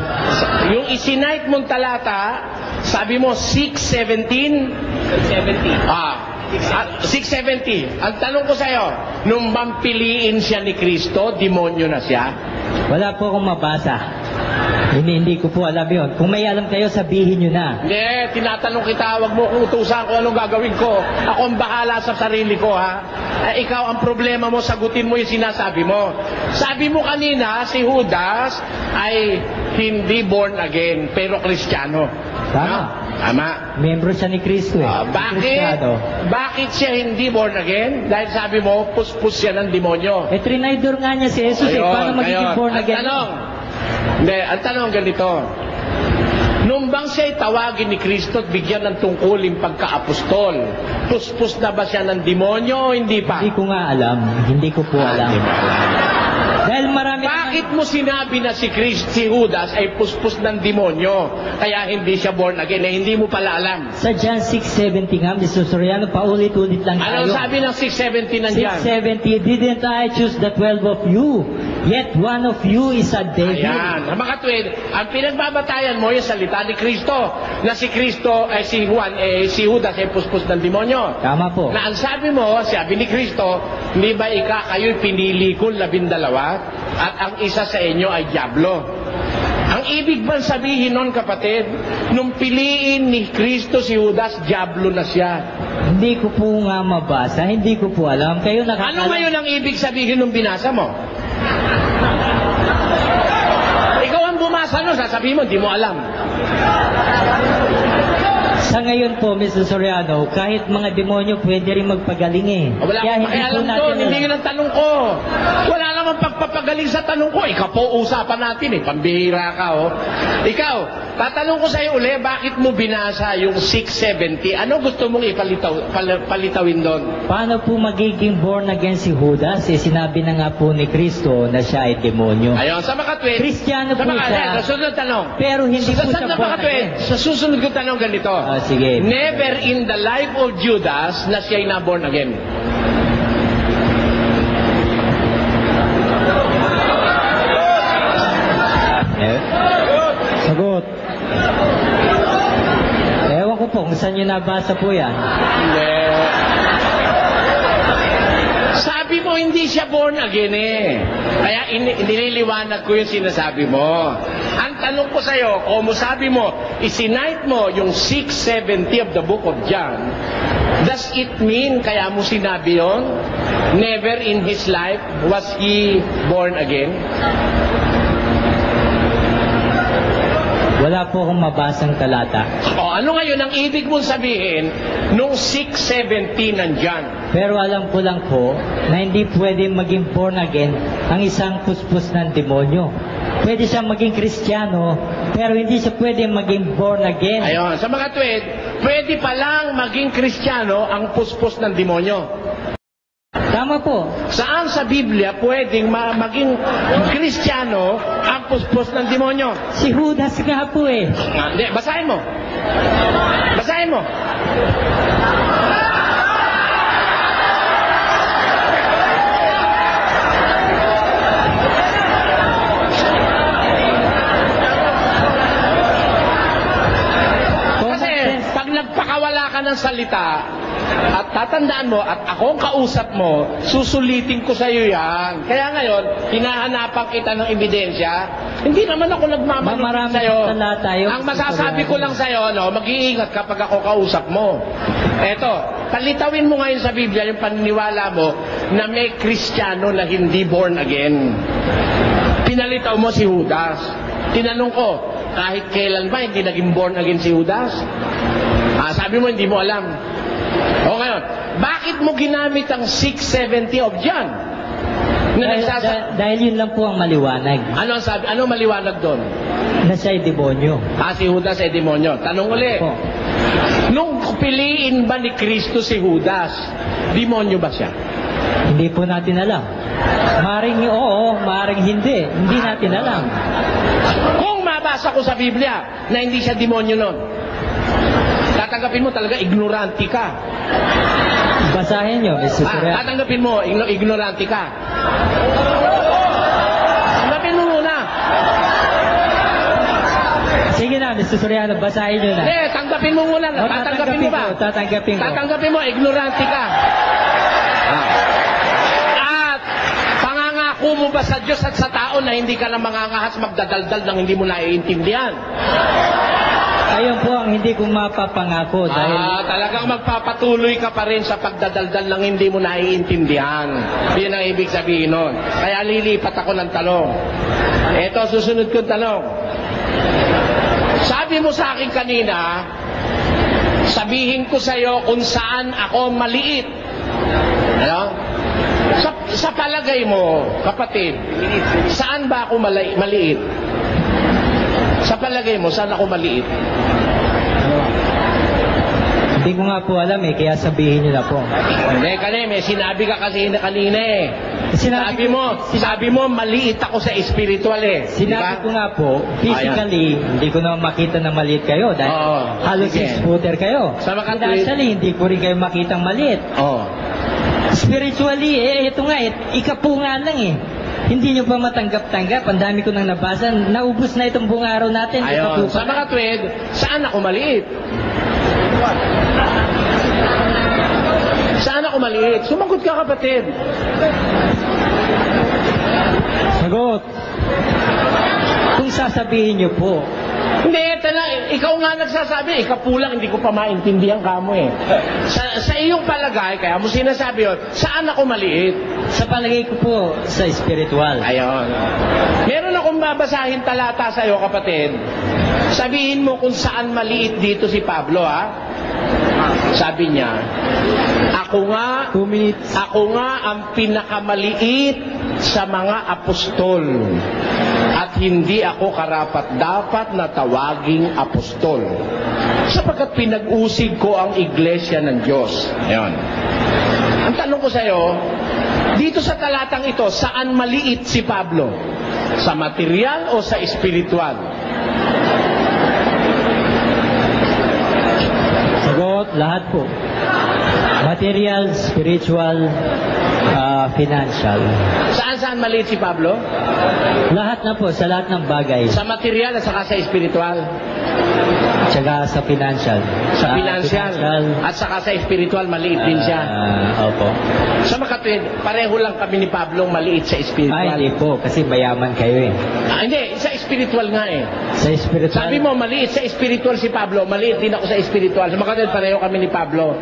Yung isinight mong talata, sabi mo 6:17? 6:70. Ang tanong ko sa'yo, nung mampiliin siya ni Kristo, demonyo na siya? Wala po akong mabasa. Hindi ko po alam yun. Kung may alam kayo, sabihin nyo na. Hindi, tinatanong kita, wag mo kung utusan kung anong gagawin ko. Ako ang bahala sa sarili ko, ha? Ikaw, ang problema mo, sagutin mo yung sinasabi mo. Sabi mo kanina, si Judas ay hindi born again, pero Kristiyano. Tama. Tama. Membro siya ni Kristo eh. Bakit siya hindi born again? Dahil sabi mo, puspos siya ng demonyo. Trinaydor nga niya si Jesus eh. Paano magiging born again? Ang tanong ganito. Nung bang siya'y tawagin ni Kristo at bigyan ng tungkuling pagka-apostol, puspos na ba siya ng demonyo o hindi pa? Hindi ko nga alam. Hindi ko po alam. Hindi mo alam. Dahil marami... Bakit mo sinabi na si Judas ay puspos ng demonyo, kaya hindi siya born again, hindi mo pala alam? Sa John 6:70 nga, Mr. Soriano, paulit-ulit lang tayo. Anong sabi ng 6:70 nandiyan? 6:70, didn't I choose the 12 of you? Yet one of you is a devil. Ayan. Mga katwid, ang pinagbabatayan mo yung salita ni Kristo, na si Kristo, si Judas ay puspos ng demonyo. Tama po. Na ang sabi mo, sabi ni Kristo, hindi ba kayo'y pinili ko 12, at ang isa sa inyo ay diablo? Ang ibig bang sabihin nun, kapatid, nung piliin ni Kristo si Judas, diablo na siya? Hindi ko po nga mabasa, hindi ko po alam. Kayo Ano ngayon ang ibig sabihin nung binasa mo? Ikaw ang bumasa nun, sasabihin mo, di mo alam. Sa ngayon po, Mr. Soriano, kahit mga demonyo pwede rin magpagaling eh. Wala akong pakialam doon, hindi yun ang tanong ko. Wala namang pagpapagaling sa tanong ko. Ikaw po, usapan natin eh, pambihira ka oh. Ikaw, tatanong ko sa'yo uli, bakit mo binasa yung 6:70? Ano gusto mong palitawin doon? Paano po magiging born again si Judas? Sinabi na nga po ni Kristo na siya ay demonyo. Ayun, sa makatwid. Kristiyano po siya. Sa susunod tanong. Pero hindi po siya born makatwid, again. sa susunod ko tanong ganito. Sige. Never in the life of Judas na siya'y na-born again. Sagot. saan nyo nabasa po yan? Hindi. Sabi mo, hindi siya born again eh. Kaya nililiwanag ko yung sinasabi mo. Ang tanong ko sa'yo, kung sabi mo, isinite mo yung 670 of the book of John, does it mean kaya mo sinabi yun? Never in his life was he born again? Wala po akong mabasang talata. O ano ngayon ang ibig mong sabihin nung 6:17 nandyan? Pero alam ko lang po na hindi pwede maging born again ang isang puspos ng demonyo. Pwede siyang maging Kristiyano, pero hindi siya pwede maging born again. Ayun, sa mga tuwid, pwede palang maging Kristiyano ang puspos ng demonyo. Tama po. Saan sa Biblia pwedeng maging Kristiyano ang puspos ng demonyo? Si Judas nga po eh. Hindi, basahin mo. Basahin mo. Kasi pag nagpakawala ka ng salita, at tatandaan mo, at ako ang kausap mo, susulitin ko sa iyo yan. Kaya ngayon, hinahanapan kita ng ebidensya. Hindi naman ako nagmamanong Marami sa iyo. talata yun. Ang masasabi ko lang sa iyo, no, mag-iingat kapag ako kausap mo. Eto, palitawin mo ngayon sa Biblia yung paniniwala mo na may Kristiyano na hindi born again. Pinalitaw mo si Judas. Tinanong ko, kahit kailan ba hindi naging born again si Judas? Sabi mo, hindi mo alam. O ngayon, bakit mo ginamit ang 670 of John? Dahil yun lang po ang maliwanag. Ano ang sabi? Ano maliwanag doon? Na siya'y demonyo. Si Judas ay demonyo. Tanong uli. Po. Nung piliin ba ni Kristo si Judas, demonyo ba siya? Hindi po natin alam. Maring oo, maring hindi. Hindi natin alam. Kung mabasa ko sa Biblia na hindi siya demonyo nun, tatanggapin mo talaga ignorante ka. Basahin nyo, Mr. Surya. Tatanggapin mo ignorante ka. Tanggapin mo muna. Sige na, Mr. Soriano, basahin nyo na. Tanggapin mo muna. Tatanggapin mo ba? Tatanggapin ko. Tatanggapin mo, ignorante ka. At pangangako mo ba sa Diyos at sa tao na hindi ka na mangangahas magdadaldal nang hindi mo naiintindihan? Ayun po ang hindi ko mapapangako dahil talagang magpapatuloy ka pa rin sa pagdadaldal ng hindi mo naiintindihan. Yun ang ibig sabihin nun. Kaya lilipat ako ng tanong. Ito, susunod kong tanong. Sabi mo sa akin kanina, sabihin ko sa iyo kung saan ako maliit. Ano? Sa palagay mo, kapatid, saan ba ako maliit? Sa palagay mo, saan ako maliit? hindi ko nga po alam kaya sabihin nyo na po. Hindi, may sinabi ka kasi kanina eh. Sabi mo, maliit ako sa spiritual eh. Sinabi ko nga po, physically, hindi ko naman makita na maliit kayo dahil halos 6-footer kayo. Financially, hindi ko rin kayo makitang maliit. Spiritually, ito nga, ikapunga lang eh. Hindi nyo pa matanggap-tanggap. Ang dami ko nang nabasa. Naubos na itong buong araw natin. Ayun. Sa mga tuwid, saan ako maliit? Saan ako maliit? Sumagot ka, kapatid. Sagot. Kung sasabihin nyo po. Hindi, ikaw nga nagsasabi, ikapulang, hindi ko pa maintindihan ka mo eh. Sa iyong palagay, kaya mo sinasabi yun, saan ako maliit? Sa palagay ko po, sa spiritual. Ayun. Meron akong babasahin talata sa iyo, kapatid. Sabihin mo kung saan maliit dito si Pablo, ha? Sabi niya, ako nga ang pinakamaliit sa mga apostol. At hindi ako karapat-dapat na tawaging apostol. Sapagkat pinag-usig ko ang iglesia ng Diyos. Ayun. Ang tanong ko sa iyo, dito sa talatang ito, saan maliit si Pablo? Sa material o sa espiritual? Sagot, lahat po. Material, spiritual, Financial. Saan maliit si Pablo? Lahat na po, sa lahat ng bagay. Sa material at saka sa espiritual. Tsaka sa financial. Sa financial. At saka sa espiritual, maliit din siya. Opo. Sa makatwid, pareho lang kami ni Pablo maliit sa espiritual. Hindi po, kasi mayaman kayo eh. Hindi, sa espiritual nga eh. Sa spiritual. Sabi mo, maliit sa espiritual si Pablo, maliit din ako sa espiritual. Sa makatwid, pareho kami ni Pablo.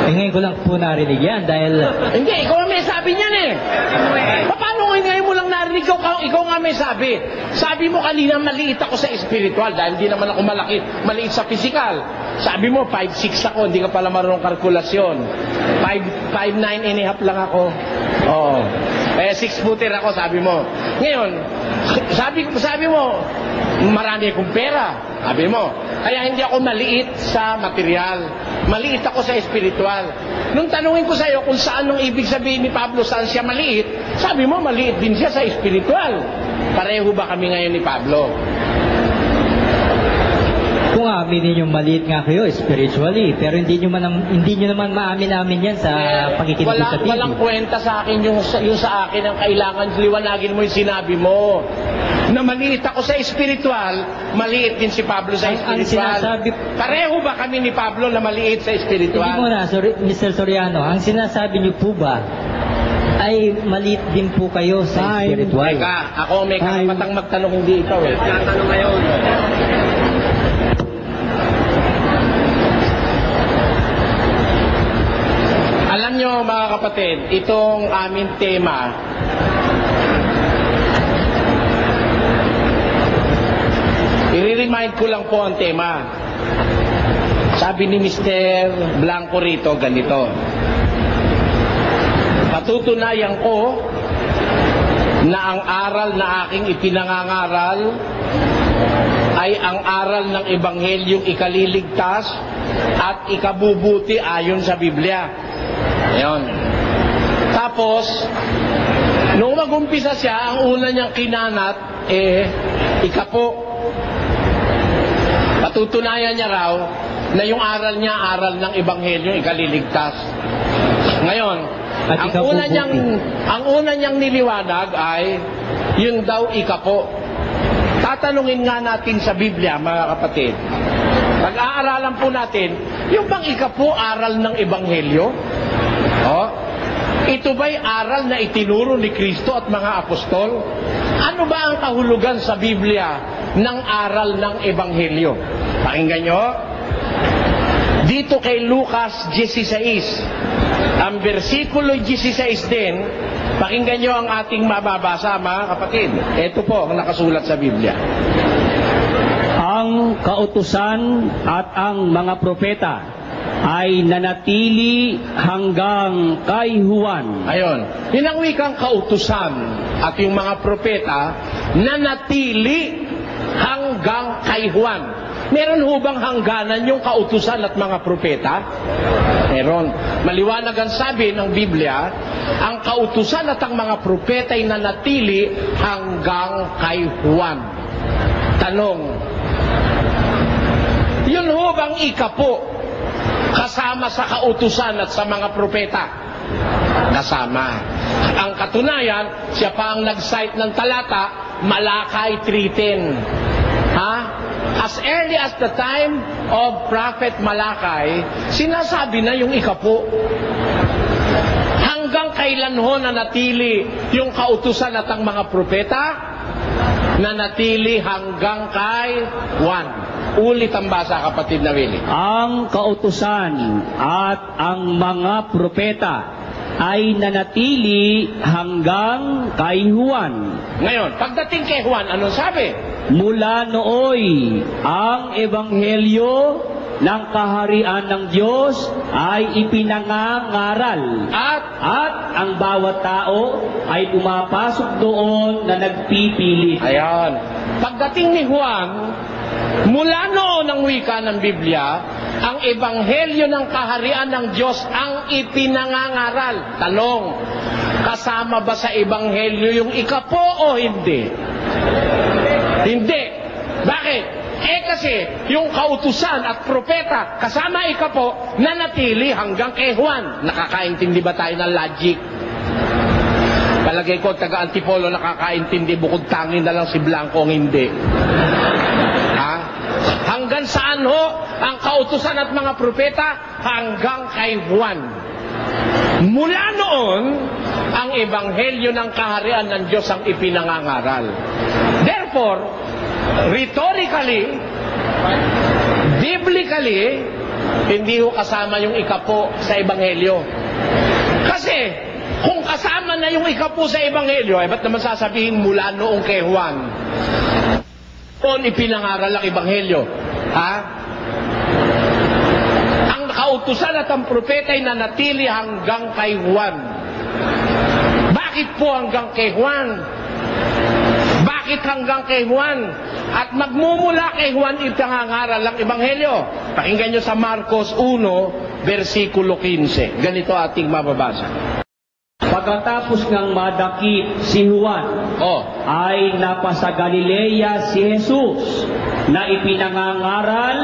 Ngayon ko lang po narinig yan dahil... Hindi, ikaw ang may sabi niyan eh. Paano ngayon mo lang narinig? Ikaw nga may sabi. Sabi mo kanina, maliit ako sa espiritual dahil di naman ako malaki. Maliit sa physical. Sabi mo, 5'6" ako, hindi ka pala marunong kalkulasyon. 5'9" and a half lang ako. Oo. 6-footer ako, sabi mo. Ngayon, sabi mo, marami akong pera. Sabi mo, kaya hindi ako maliit sa material. Maliit ako sa espiritual. Nung tanungin ko sa iyo kung saan ang ibig sabihin ni Pablo, saan siya maliit, sabi mo, maliit din siya sa espiritual. Pareho ba kami ngayon ni Pablo? Kung aminin yung maliit nga kayo spiritually, pero hindi nyo naman maamin-amin yan sa pakikinig sa TV. Walang kwenta sa akin yung sa akin ang kailangan liwanagin mo yung sinabi mo. Na maliit ako sa espiritual, maliit din si Pablo sa espiritual. Pareho ba kami ni Pablo na maliit sa espiritual? Hindi mo na, Mr. Soriano, ang sinasabi niyo po ba ay maliit din po kayo sa spiritual? Teka, ako may karapatang magtanong, hindi ikaw eh. Tatanong ngayon. Alam nyo mga kapatid, itong aming tema, i-remind ko lang po ang tema. Sabi ni Mr. Blanco rito, ganito. Patutunayan ko na ang aral na aking ipinangangaral ay ang aral ng Ebanghelyong ikaliligtas at ikabubuti ayon sa Biblia. Ayan. Tapos, nung mag-umpisa siya, ang una niyang kinanat, ikapo. Patutunayan niya raw na yung aral niya, aral ng Ebanghelyong ikaliligtas. Ngayon, ang una niyang niliwanag ay yung daw ikapo. Tatanungin nga natin sa Biblia, mga kapatid. Pag-aaralan po natin, yung bang ikapo aral ng Ebanghelyo? Ito ba'y aral na itinuro ni Kristo at mga apostol? Ano ba ang kahulugan sa Biblia ng aral ng Ebanghelyo? Pakinggan nyo. Dito kay Lucas 16, ang versikulo 16 din, pakinggan nyo ang ating mababasa, mga kapatid. Ito po ang nakasulat sa Biblia. Ang kautusan at ang mga propeta ay nanatili hanggang kay Juan. Ayon. Yun ang wikang kautusan at yung mga propeta nanatili hanggang kay Juan. Meron ho bang hangganan yung kautusan at mga propeta? Meron. Maliwanag ang sabi ng Biblia, ang kautusan at ang mga propeta ay nanatili hanggang kay Juan. Tanong, yun ho bang ikapo kasama sa kautusan at sa mga propeta? Kasama. Ang katunayan, siya pa ang nag-cite ng talata, Malakay 3:10. As early as the time of Prophet Malakay, sinasabi na yung ikapo. Hanggang kailan ho nanatili yung kautusan at ang mga propeta? Nanatili hanggang kay Juan. Ulit ang basa, kapatid na Willie. Ang kautusan at ang mga propeta ay nanatili hanggang kay Juan. Ngayon, pagdating kay Juan, anong sabi? Mula nooy, ang ebanghelyo ng kaharian ng Diyos ay ipinangangaral. At ang bawat tao ay pumapasok doon na nagpipilit. Ayan. Pagdating ni Juan, mula noon ang wika ng Biblia, ang ebanghelyo ng kaharian ng Diyos ang ipinangangaral. Tanong, kasama ba sa ebanghelyo yung ikapo o hindi? Hindi. Bakit? Kasi yung kautusan at propeta kasama ikapo nanatili hanggang kay Juan. Nakakaintindi ba tayo ng logic? Palagay ko taga-Antipolo nakakaintindi, bukod tangin na lang si Blanco ang hindi. Ha? Hanggang saan ho ang kautusan at mga propeta? Hanggang kay Juan. Mula noon, ang ebanghelyo ng kaharian ng Diyos ang ipinangangaral. Therefore, rhetorically, biblically, hindi ho kasama yung ikapo sa ebanghelyo. Kasi, kung kasama na yung ikapo sa ebanghelyo, ba't naman sasabihin mula noong kay Juan? Noon ipinangaral ang ebanghelyo. Ha? Ang kautusan at ang propeta ay nanatili hanggang kay Juan. Bakit po hanggang kay Juan? Bakit hanggang kay Juan? At magmumula kay Juan ipinangaral ang ebanghelyo. Pakinggan nyo sa Marcos 1, versikulo 15. Ganito ating mababasa. Pagkatapos ng madakip si Juan, ay napasa Galilea si Jesus na ipinangangaral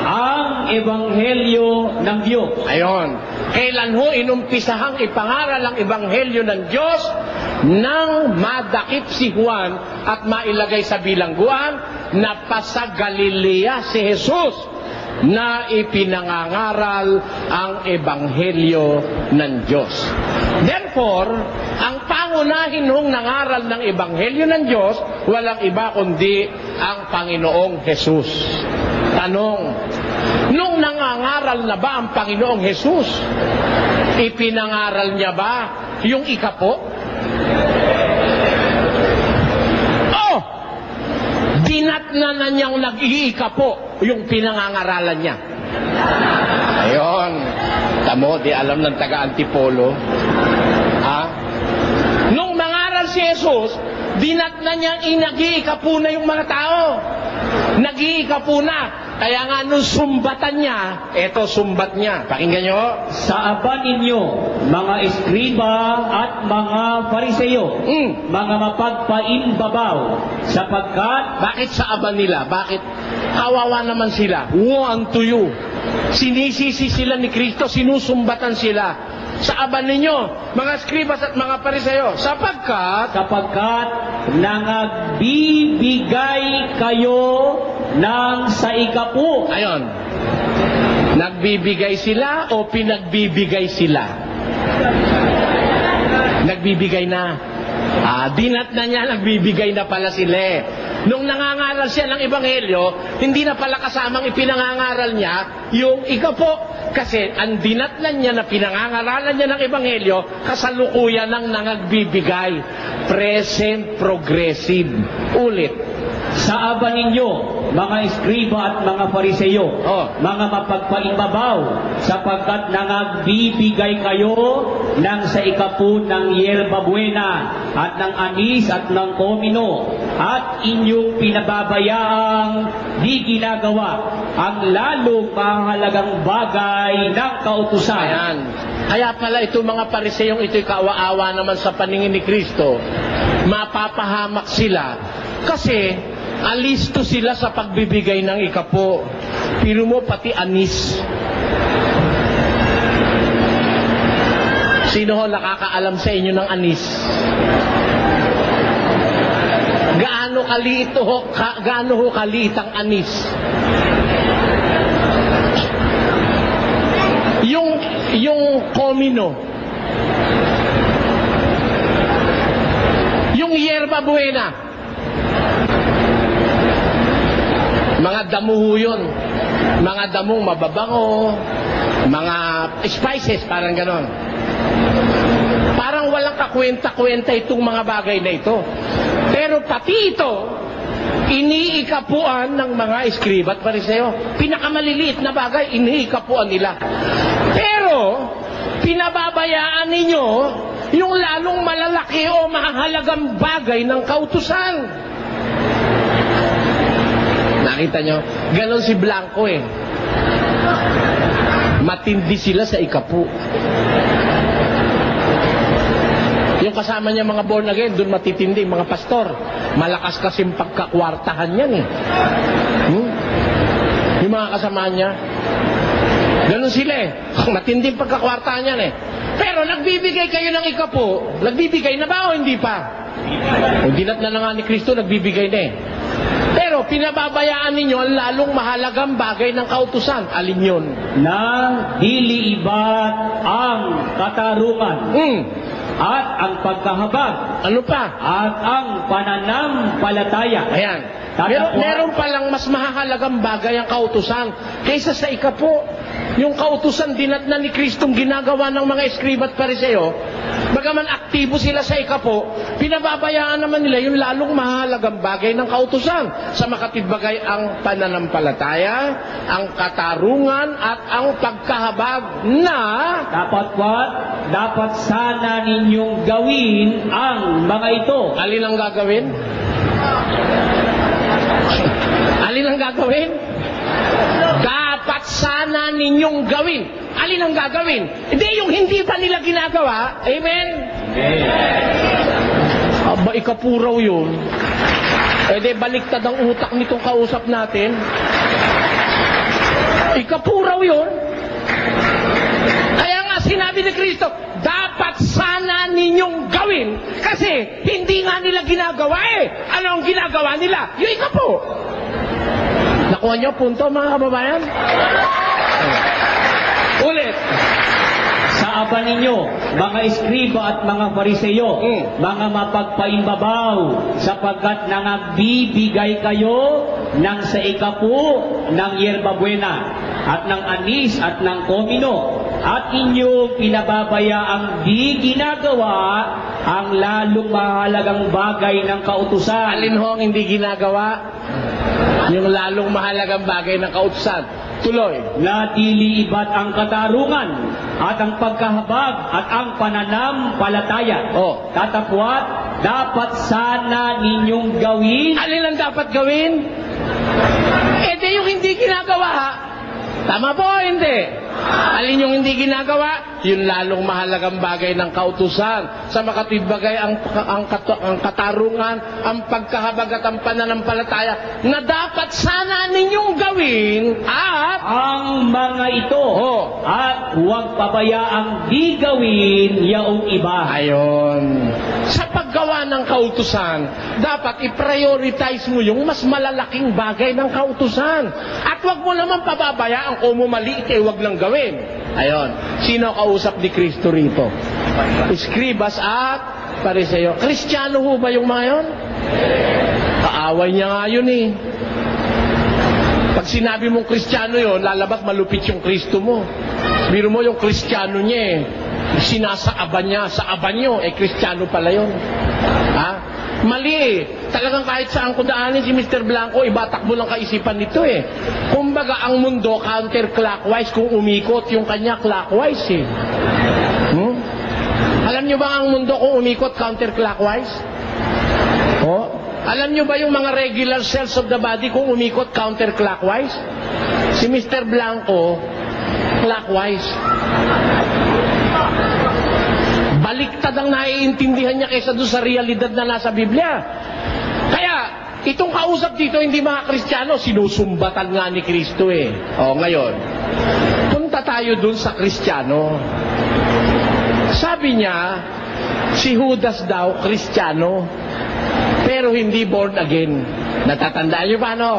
ang ebanghelyo ng Diyos. Ayon. Kailan ho inumpisahang ipangaral ang ebanghelyo ng Diyos? Nang madakip si Juan at mailagay sa bilangguan, napasa Galilea si Jesus na ipinangangaral ang ebanghelyo ng Diyos. Therefore, ang pangunahin hong nangaral ng ebanghelyo ng Diyos, walang iba kundi ang Panginoong Jesus. Tanong, nung nangangaral na ba ang Panginoong Jesus, ipinangaral niya ba yung ikapo? Dinatna na niyang nag-iikapo yung pinangangaralan niya. Ayon. Tamo, di alam ng taga-Antipolo. Ha? Nung mangaral si Jesus, dinatna niyang nag-iikapo na yung mga tao. Nag-iikapo na. Kaya nga nung sumbatan niya, eto sumbat niya. Pakinggan niyo. Sa aba ninyo, mga eskriba at mga fariseyo, mga mapagpaimbabaw, sapagkat... Bakit sa aba nila? Bakit? Kawawa naman sila. Woe unto you. Sinisisi sila ni Kristo, sinusumbatan sila. Sa aba ninyo, mga eskribas at mga fariseyo, sapagkat nangagbibigay kayo ng saikapu. Ayon. Nagbibigay sila o pinagbibigay sila? Nagbibigay na. Dinat na niya, nagbibigay na pala sila. Nung nangangaral siya ng ebanghelyo, hindi na pala kasamang ipinangangaral niya yung ikapo. Kasi ang dinatnan niya na pinangangaralan niya ng ebanghelyo, kasalukuyan ng nangagbibigay. Present progressive. Ulit. Sa aba ninyo, mga eskriba at mga fariseyo, mga mapagpaimbabaw, sapagkat nangagbibigay kayo ng saikapu ng yerba buena, at ng anis at ng komino, at inyong pinababayaang di ginagawa ang lalong mahalagang bagay ng kautusan. Ayan. Kaya pala itong mga pariseyong ito'y kaawa-awa naman sa paningin ni Kristo. Mapapahamak sila. Kasi alisto sila sa pagbibigay ng ikapo. Pero mo pati anis. Sino ho nakakaalam sa inyo ng anis? Gaano ho kaliit ang anis? Yung komino, yung yerba buena, mga damo ho yun, mga damong mababango, mga spices, parang ganon. Parang walang kakwenta-kwenta itong mga bagay na ito. Pero pati ito, iniikapuan ng mga eskriba at fariseo. Pinakamaliliit na bagay, iniikapuan nila. Pero, pinababayaan ninyo yung lalong malalaki o mahalagang bagay ng kautusan. Nakita nyo? Ganon si Blanco eh. Matindi sila sa ikapu. Yung kasama niya mga born again, doon matitindi mga pastor. Malakas kasing pagkakwartahan yan eh. Yung mga kasama niya. Ganun sila eh. Matinding pagkakwartahan yan eh. Pero nagbibigay kayo ng ikapo, nagbibigay na ba o hindi pa? O dinat na nga ni Kristo, nagbibigay na eh. Pero pinababayaan ninyo ang lalong mahalagang bagay ng kautusan. Alin yun? Na dili ibat ang katarungan at ang pagkahabag Ano pa? at ang pananampalataya. Ayan. Meron palang mas mahalagang bagay ang kautusan kaysa sa ikapo. Yung kautusan dinat na ni Kristong ginagawa ng mga eskriba at pariseo, bagaman aktibo sila sa ikapo, pinababayaan naman nila yung lalong mahalagang bagay ng kautusan. Sa makatibagay ang pananampalataya, ang katarungan at ang pagkahabag na dapat sana ninyong gawin ang mga ito. alin ang gagawin? Alin ang gagawin? Dapat sana ninyong gawin. Alin ang gagawin? Hindi yung hindi pa nila ginagawa. Amen? Aba, ikapuraw yun. Eh di, baliktad ang utak nitong kausap natin. Ikapuraw yun. Kaya nga sinabi ni Kristo, dapat sana ninyong gawin. Kasi hindi nga nila ginagawa eh. Ano ang ginagawa nila? Yung ikapo. Nakuha niyo punto mga kababayan? Ulit. Sa aba ninyo, mga eskriba at mga fariseyo, mga mapagpaimbabaw, sapagkat nangagbibigay kayo ng sa ikapu ng yerba buena, at ng anis at ng komino, at inyong pinababayaang di ginagawa ang lalong mahalagang bagay ng kautusan. Alin ho ang hindi ginagawa? Yung lalong mahalagang bagay ng kautusan. Tuloy. Na dili ibat ang katarungan at ang pagkahabag at ang pananampalataya. Tatapwat, dapat sana ninyong gawin. Alin ang dapat gawin? Eh di yung hindi ginagawa ha? Tama po, hindi. Alin yung hindi ginagawa? Yung lalong mahalagang bagay ng kautusan. Sa makatibagay ang katarungan, ang pagkahabag at ang pananampalataya na dapat sana ninyong gawin at ang mga ito. At huwag pabayaang di gawin yaong iba. Ayon. Sa paggawa ng kautusan, dapat i-prioritize mo yung mas malalaking bagay ng kautusan. At huwag mo naman pababayaan kung mo maliit eh, huwag lang gawin. Ayon. Sino kausap ni Kristo rito? Eskribas at pariseo. Kristiyano ho ba yung mga yun? Kaaway niya nga yun eh. Pag sinabi mong Kristiyano yun, lalabas malupit yung Kristo mo. Biro mo yung Kristiyano niya eh. Sinasaaban niya sa abanyo, eh Kristiyano pala yun. Ha? Mali eh. Talagang kahit saan ko daanin si Mr. Blanco, ibatakbo lang kaisipan nito eh. Kumbaga ang mundo counterclockwise, kung umikot yung kanya clockwise eh. Alam nyo ba ang mundo kung umikot counterclockwise? Alam nyo ba yung mga regular cells of the body kung umikot counterclockwise? Si Mr. Blanco, clockwise. Baliktad ang naiintindihan niya kaysa doon sa realidad na nasa Biblia. Kaya, itong kausap dito, hindi mga Kristiyano, sinusumbatan nga ni Kristo eh. Ngayon, punta tayo doon sa Kristiyano. Sabi niya, si Judas daw, Kristiyano, pero hindi born again. Natatandaan niyo ba, no?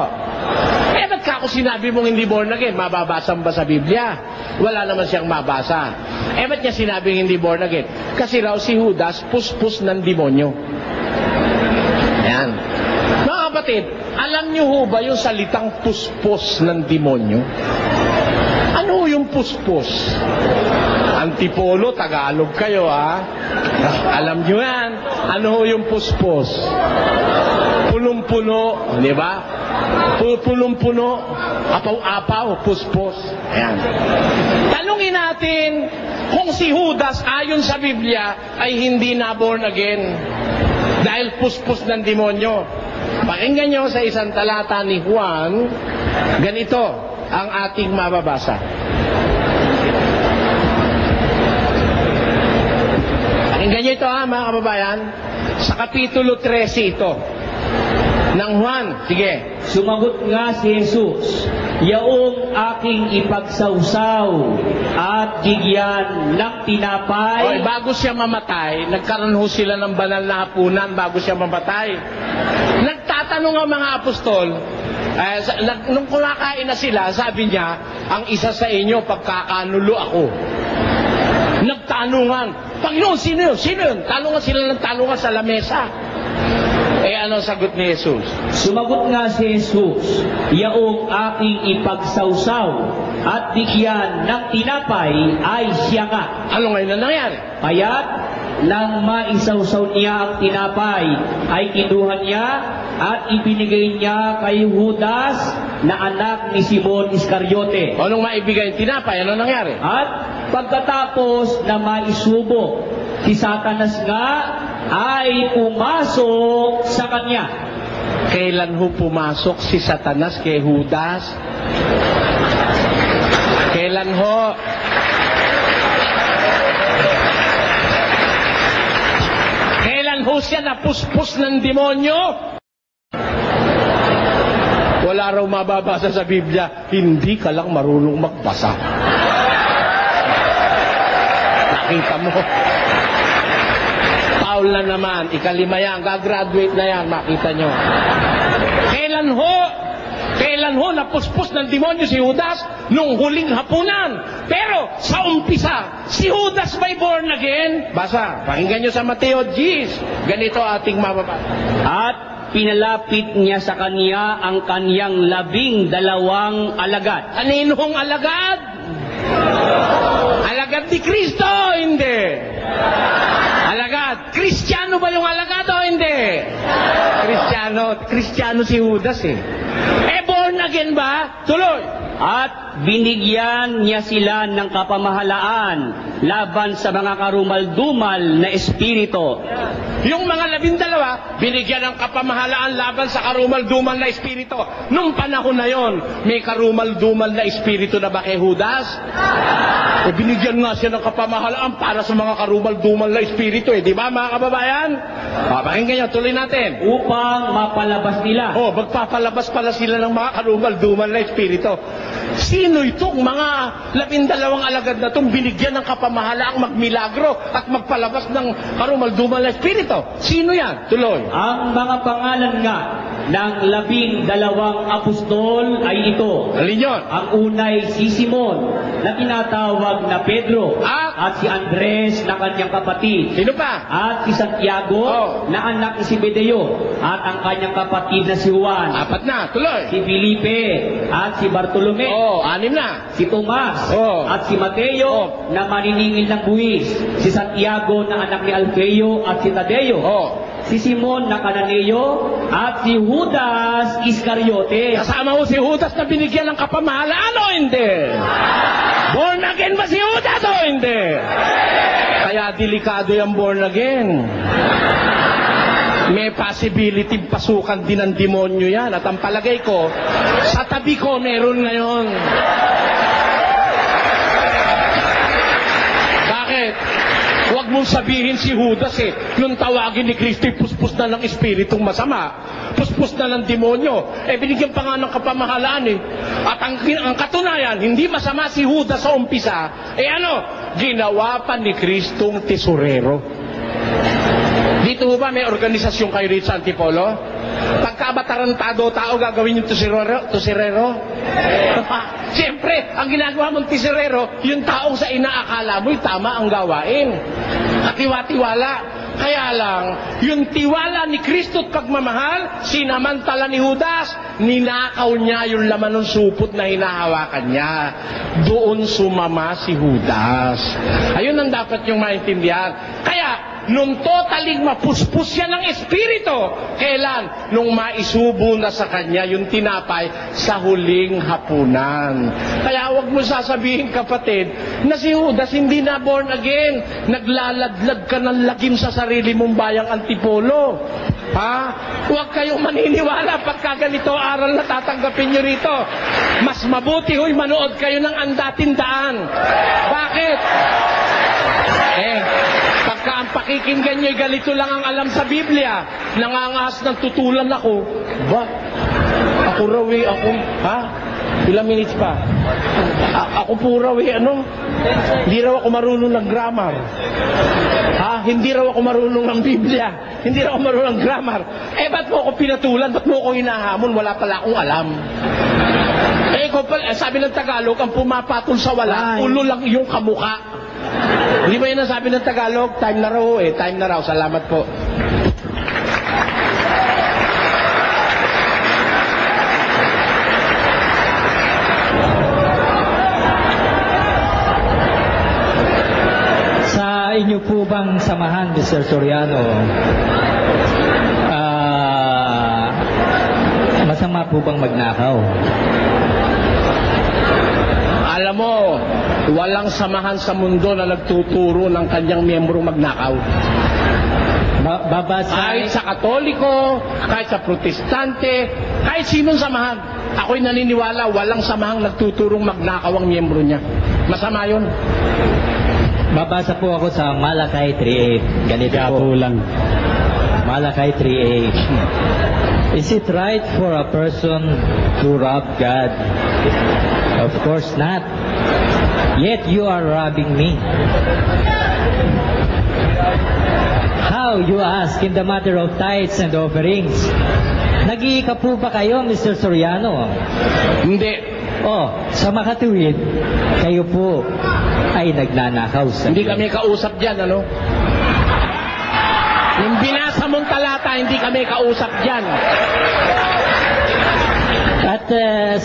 Ba't ka ako sinabi mong hindi born again? Mababasa ba sa Biblia? Wala naman siyang mabasa. Ba't niya sinabing hindi born again? Kasi raw si Judas, puspos ng demonyo. Ayan. Mga kapatid, alam niyo ho ba yung salitang puspos ng demonyo? Ano yung puspos? Antipolo, Tagalog kayo ha? Alam niyo yan. Ano yung puspos? Punong-puno, di ba? Punong-puno, apaw-apaw, puspos. Ayan. Tanungin natin kung si Judas ayon sa Biblia ay hindi na born again dahil puspos ng demonyo. Pakinggan nyo sa isang talata ni Juan, ganito ang ating mababasa. Pakinggan nyo ito mga kababayan. Sa Kapitulo 13 ito. Ng Juan. Sige. Sumagot nga si Jesus, yaong aking ipagsawsaw at bigyan ng tinapay. Bago siya mamatay, nagkaroon ho sila ng banal na hapunan bago siya mamatay. Nagtatanong ang mga apostol, nung kumakain na sila, sabi niya, ang isa sa inyo, pagkakanulo ako. Nagtanungan, Panginoon, sino yun? Sino yun? Tanungan sila ng tanungan sa lamesa. Ano sagot ni Jesus? Sumagot nga si Jesus, yaong aking ipagsawsaw at bigyan ng tinapay ay siya nga. Ano ngayon na nangyari? Kaya't nang maisawsaw niya ang tinapay, ay kinuha niya at ibinigay niya kay Judas na anak ni Simon Iscariote. Anong maibigay yung tinapay? Ano nangyari? At pagkatapos na maisubo, si Satanas nga ay pumasok sa kanya. Kailan ho pumasok si Satanas kay Judas? Kailan ho? Kailan ho siya napuspos ng demonyo? Wala raw mababasa sa Biblia, hindi ka lang marunong magbasa. Nakita mo? Paul na naman, ikalima yan, gagraduate na yan, makita nyo. Kailan ho napuspos ng demonyo si Judas? Nung huling hapunan. Pero sa umpisa, si Judas may born again. Basa, pakinggan nyo sa Mateo 10. Ganito ating mababasa. At pinalapit niya sa kanya ang kanyang 12 alagad. Kaninong alagad? Alagad ni Kristo, hindi. Alagad. Kristiyano ba yung alagad o hindi? Kristiyano si Judas eh. Born again ba? Tuloy. At binigyan niya sila ng kapamahalaan laban sa mga karumal-dumal na espiritu. Yung mga 12, binigyan ng kapamahalaan laban sa karumal-dumal na espiritu. Nung panahon na yon, may karumal-dumal na espiritu na ba kay Judas? Binigyan nga siya ng kapamahalaan para sa mga karumal-dumal na espiritu di ba mga kababayan? Pakinggan nyo, tuloy natin. Upang mapalabas nila. Magpapalabas pala sila ng mga karumal-dumal na espiritu. Sino itong mga 12 alagad na itong binigyan ng kapamahalaang magmilagro at magpalabas ng karumal-dumal na espiritu? Sino yan? Tuloy. Ang mga pangalan nga ng 12 apostol ay ito. Alin yun? Ang unay si Simon na tinatawag na Pedro at si Andres na kanyang kapatid. Sino pa? At si Santiago na anak ni Zebedeo at ang kanyang kapatid na si Juan. 4 na, tuloy. Si Felipe at si Bartolome. 6 na. Si Tomas at si Mateo na maniningil ng buwis. Si Santiago na anak ni Alfeo at si Tadeo. Si Simon na Cananeo at si Judas Iscariote. Kasama mo si Judas na binigyan ng kapamahalaan o hindi? Born again ba si Judas o hindi? Kaya delikado yung born again. May possibility pasukan din ng demonyo yan. At ang palagay ko, sa tabi ko meron ngayon. Bakit? Huwag mong sabihin si Judas nung tawagin ni Kristo, puspos na ng espiritong masama. Puspos na ng demonyo. Binigyan pa nga ng kapamahalaan At ang katunayan, hindi masama si Judas sa umpisa. Ginawa pa ni Kristong tesorero. Dito ba may organisasyon kayo dito sa Antipolo? Pagkabatarantado tao gagawin yung tesorero? Siyempre, ang ginagawa mong tesorero, yung taong sa inaakala mo'y tama ang gawain. Katiwa-tiwala. Kaya lang, yung tiwala ni Kristo at pagmamahal, sinamantala ni Judas, ninakaw niya yung laman ng supot na hinahawakan niya. Doon sumama si Judas. Ayun ang dapat yung maintindihan. Kaya, nung totaling mapuspos siya ng espiritu, kailan? Nung maisubo na sa kanya yung tinapay sa huling hapunan. Kaya huwag mo sasabihin, kapatid, na si Judas hindi na born again. Naglaladlad ka ng lagim sa sarili mong bayang Antipolo. Huwag kayong maniniwala pagka ganito aral na tatanggapin nyo rito. Mas mabuti ho'y manood kayo ng Andatindaan. Bakit? Pagka ang pakikinggan nyo, ganito lang ang alam sa Biblia. Nangangas ng tutulan ako. Ba? Ako raw ako, ha? Ilang minutes pa? Ako po raw hindi raw ako marunong ng grammar. Ha? Hindi raw ako marunong ng Biblia. Hindi raw ako marunong ng grammar. Ba't mo ako pinatulan? Ba't mo ako hinahamon? Wala pala akong alam. Sabi ng Tagalog, ang pumapatol sa wala, ulo lang iyong kamuka. Hindi ba yun ang sabi ng Tagalog? Time na raw time na raw. Salamat po. Sa inyo po bang samahan, Mr. Soriano, masama po bang magnakaw? Alam mo, walang samahan sa mundo na nagtuturo ng kanyang miyembro magnakaw. Kahit sa Katoliko, kahit sa Protestante, kahit sinong samahan. Ako'y naniniwala, walang samahang nagtuturong magnakaw ang miyembro niya. Masama yun. Babasa po ako sa Malakay 3:8. Ganito po lang. Malakay 3:8. Is it right for a person to rob God? Of course not. Yet you are robbing me. How, you ask, in the matter of tithes and offerings? Nag-iika po ba kayo, Mr. Soriano? Hindi. Sa makatuwid, kayo po ay nagnanakaw sa Hindi kami kausap dyan, Yung binasa mong talata, hindi kami kausap dyan. At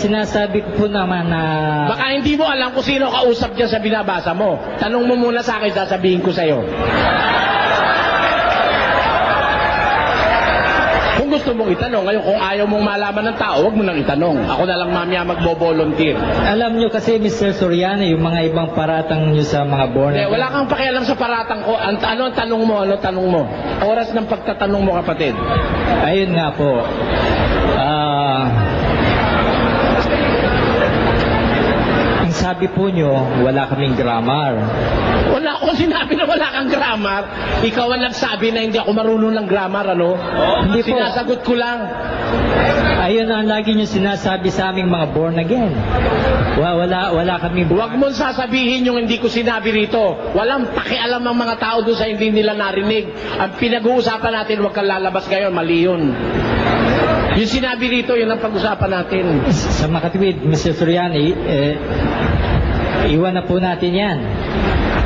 sinasabi ko po naman na... Baka hindi mo alam kung sino kausap dyan sa binabasa mo. Tanong mo muna sa akin, sasabihin ko sa'yo. Kung gusto mong itanong, ngayon kung ayaw mong malaman ng tao, huwag mo nang itanong. Ako na lang mamaya magbo-volunteer. Alam nyo kasi, Mr. Soriano, yung mga ibang paratang nyo sa mga born again. Wala kang pakialam sa paratang ko. Ano ang tanong mo? Ano tanong mo? Oras ng pagtatanong mo, kapatid. Ayun nga po. Ang sabi po nyo, wala kaming grammar. Wala akong sinabi na wala kang grammar. Ikaw ang nagsabi na hindi ako marunong ng grammar, Hindi po. Sinasagot ko lang. Ayun ang lagi nyo sinasabi sa aming mga born again. Wala kami... Huwag mong sasabihin yung hindi ko sinabi rito. Walang pakialam ang mga tao doon sa hindi nila narinig. Ang pinag-uusapan natin, huwag kang lalabas ngayon, mali yun. Yung sinabi rito, yun ang pag-usapan natin. Sa makatuwid, Mr. Soriani, iwan na po natin yan.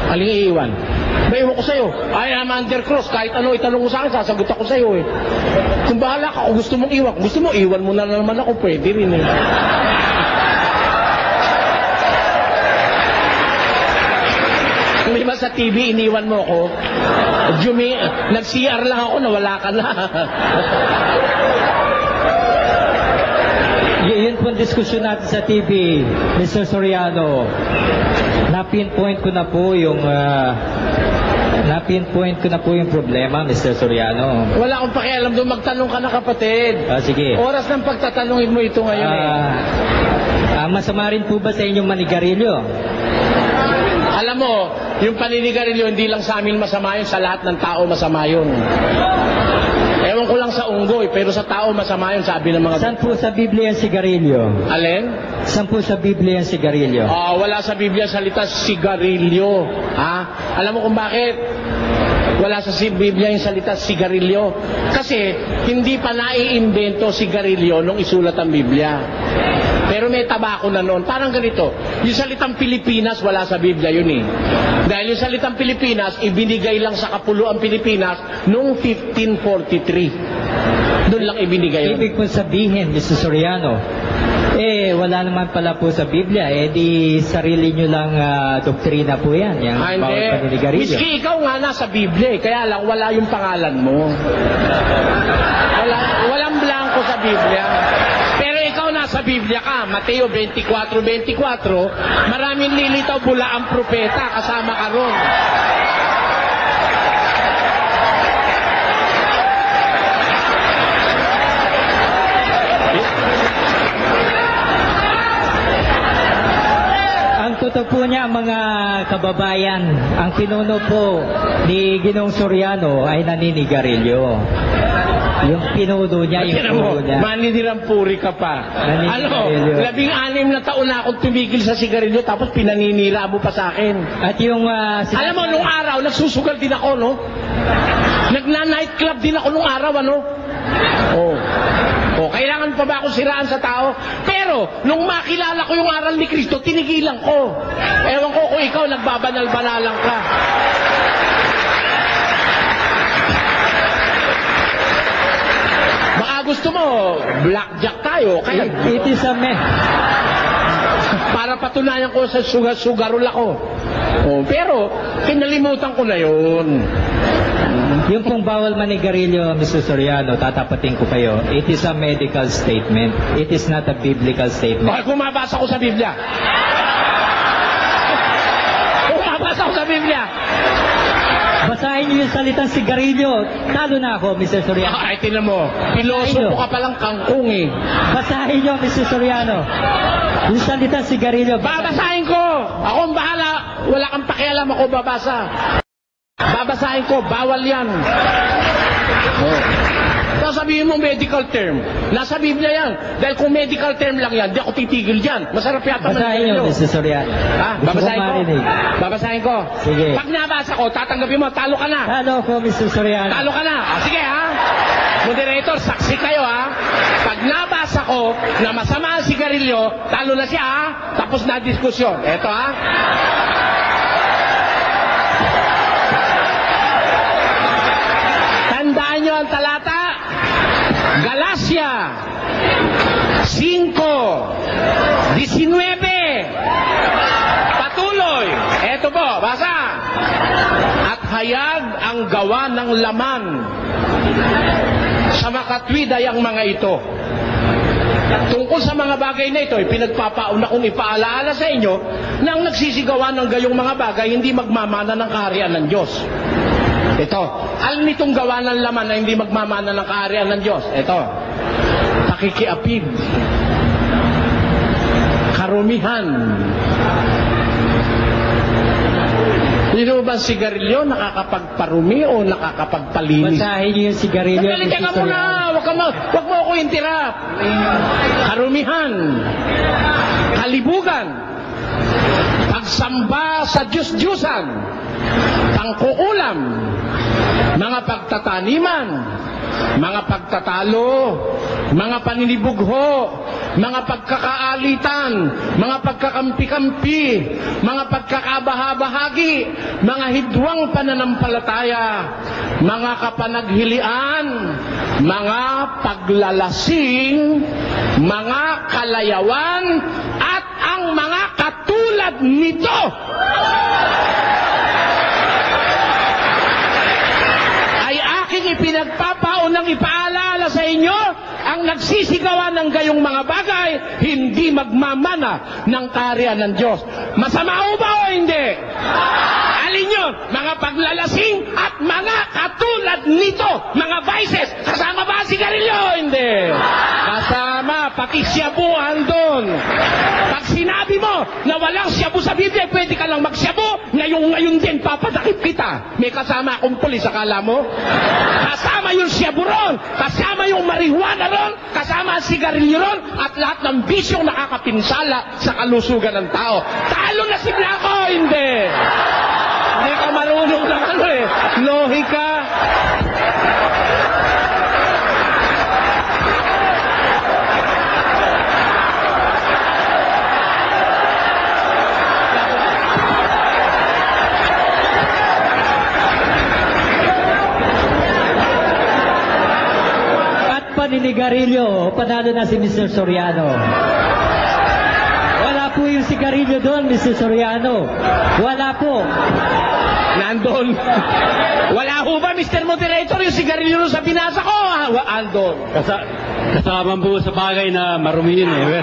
Aling iiwan? Bayo ko sa'yo. I am under cross. Kahit ano itanong mo sa akin, sasagot ako sa'yo Kung bahala ka, kung gusto mong iwan. Kung gusto mo, iwan mo na naman ako. Pwede rin Di ba sa TV, iniwan mo ako? Nag-CR lang ako, nawala ka na. Yun po ang diskusyon natin sa TV, Mr. Soriano. Na-pinpoint ko na po yung problema, Mr. Soriano. Wala akong pakialam doon. Magtanong ka na, kapatid. Sige. Oras ng pagtatanungin mo ito ngayon Masama rin po ba sa inyong manigarilyo? Alam mo, yung paninigarilyo, hindi lang sa amin masama yun, sa lahat ng tao masama yun. Ewan ko lang sa unggoy, pero sa tao masama yun, sabi ng mga... Saan po sa Biblia ang sigarilyo? Alin? Saan po sa Biblia ang sigarilyo? Wala sa Biblia salita sigarilyo. Alam mo kung bakit? Wala sa Biblia yung salita sigarilyo. Kasi hindi pa naiimbento sigarilyo nung isulat ang Biblia. Pero may tabako na noon. Parang ganito. Yung salitang Pilipinas, wala sa Biblia yun Dahil yung salitang Pilipinas, ibinigay lang sa Kapuluang Pilipinas noong 1543. Doon lang ibinigay yun. Ibig kong sabihin, Mr. Soriano, wala naman pala po sa Biblia. Di sarili nyo lang doktrina po yan. Yung bawat paninigarilyo. Miski ikaw nga nasa Biblia. Kaya lang, wala yung pangalan mo. Walang blanco sa Biblia. Pero ikaw nasa Biblia ka, Mateo 24:24, maraming lilitaw bula ang propeta, kasama ka ron. ito po niya mga kababayan, ang pinuno po ni Ginoong Soriano ay naninigarilyo. Yung pinuno niya, yung Tingnan mo, pinuno niya. maninirang puri ka pa. Naninigarilyo. 16 na taon na akong tumigil sa sigarilyo tapos pinaninira mo pa sa akin. At yung... Alam mo, nung araw, nagsusugal din ako, no? Nagna-night club din ako nung araw, ano? Oh. Oh, kailangan pa ba ako siraan sa tao? Pero, nung makilala ko yung aral ni Kristo, tinigilan ko. Ewan ko kung ikaw, nagbabanal-banalang ka. Baka gusto mo, blackjack tayo. Kaya, It is a myth. para patunayan ko sa sugarol ako. Oh, pero, kinalimutan ko na yun. Yung pong bawal manigarilyo, Mr. Soriano, tatapatin ko kayo. It is a medical statement. It is not a biblical statement. Bakit kumabasa ko sa Biblia? Kumabasa ko sa Biblia. Basahin niyo yung salitang sigarilyo. Talo na ako, Mr. Soriano. Ay, tinan mo. Piloso mo ka palang kangkong eh. Basahin niyo, Mr. Soriano. Yung salitang sigarilyo. Babasahin ko. Ako ang bahala. Wala kang pakialam ako babasa. Babasahin ko. Bawal yan. Oh. Sasabihin mo medical term. Nasa Biblia yan. Dahil kung medical term lang yan, di ako titigil dyan. Masarap yata Basahin niyo, Mr. Soriano. Ha? Gusto Babasahin ko ko. marinig. Babasahin ko. Sige. Pag nabasa ko, tatanggapin mo. Talo ka na. Talo ko, Mr. Soriano. Talo ka na. Ah, sige ha. Moderator, saksi kayo ha. Pag nabasa ko na masama ang sigarilyo, talo na siya ha. Tapos na diskusyon. Eto ha. Tandaan nyo ang talata. Galacia 5:19. Patuloy. Eto po, basa. At hayag ang gawa ng laman sa makatwid ay ang mga ito. Tungkol sa mga bagay na ito, pinagpapauna kong ipaalaala sa inyo na ang nagsisigawan ng gayong mga bagay hindi magmamana ng kaharian ng Diyos. Ito, alam nitong gawa ng laman na hindi magmamana ng kaharian ng Diyos. Ito, pakikiapid, karumihan. Hindi mo ba sigarilyo nakakapagparumi o nakakapagpalinis? Basahin niyo yung sigarilyo, Magaling ka Mr. muna! Soriano. Wag mo ako interrupt. Karumihan, kalibugan, pagsamba sa Diyos-Diyusan, pangkukulam, mga pagtataniman, mga pagtatalo, mga paninibugho, mga pagkakaalitan, mga pagkakampi-kampi, mga pagkakabahabahagi, mga hidwang pananampalataya, mga kapanaghilian, mga paglalasing, mga kalayawan, at ang mga katulad nito. Ay aking ipinagpapaunang ipaalala sa inyo, ang nagsisigawan ng gayong mga bagay, hindi magmamana ng kaharian ng Diyos. Masama o ba o hindi? Alin yun? Mga paglalasing at mga katulad nito, mga vices. Kasama ba ang sigarilyo o hindi? Kasama, pati syabuhan doon. Pag sinabi mo na walang syabu sa Biblia, pwede ka lang magsyabu, ngayon din papadakip kita. May kasama akong pulis, akala mo? Kasama yung syabu ron, kasama yung marihuana ron, kasama ang sigarilyo ron, at lahat ng bisyong nakakapinsala sa kalusugan ng tao. Talo na si Blanco, hindi. Hindi ka marunong ng ano eh. Lohika. At paninigarilyo, panalo na si Mr. Soriano. Wala po yung sigarilyo doon, Mr. Soriano. Wala po. Nandun. Wala ho ba, Mr. Moderator, yung sigarilyo sa binasa ko? Andon. Kasama po sa bagay na marumi yun eh.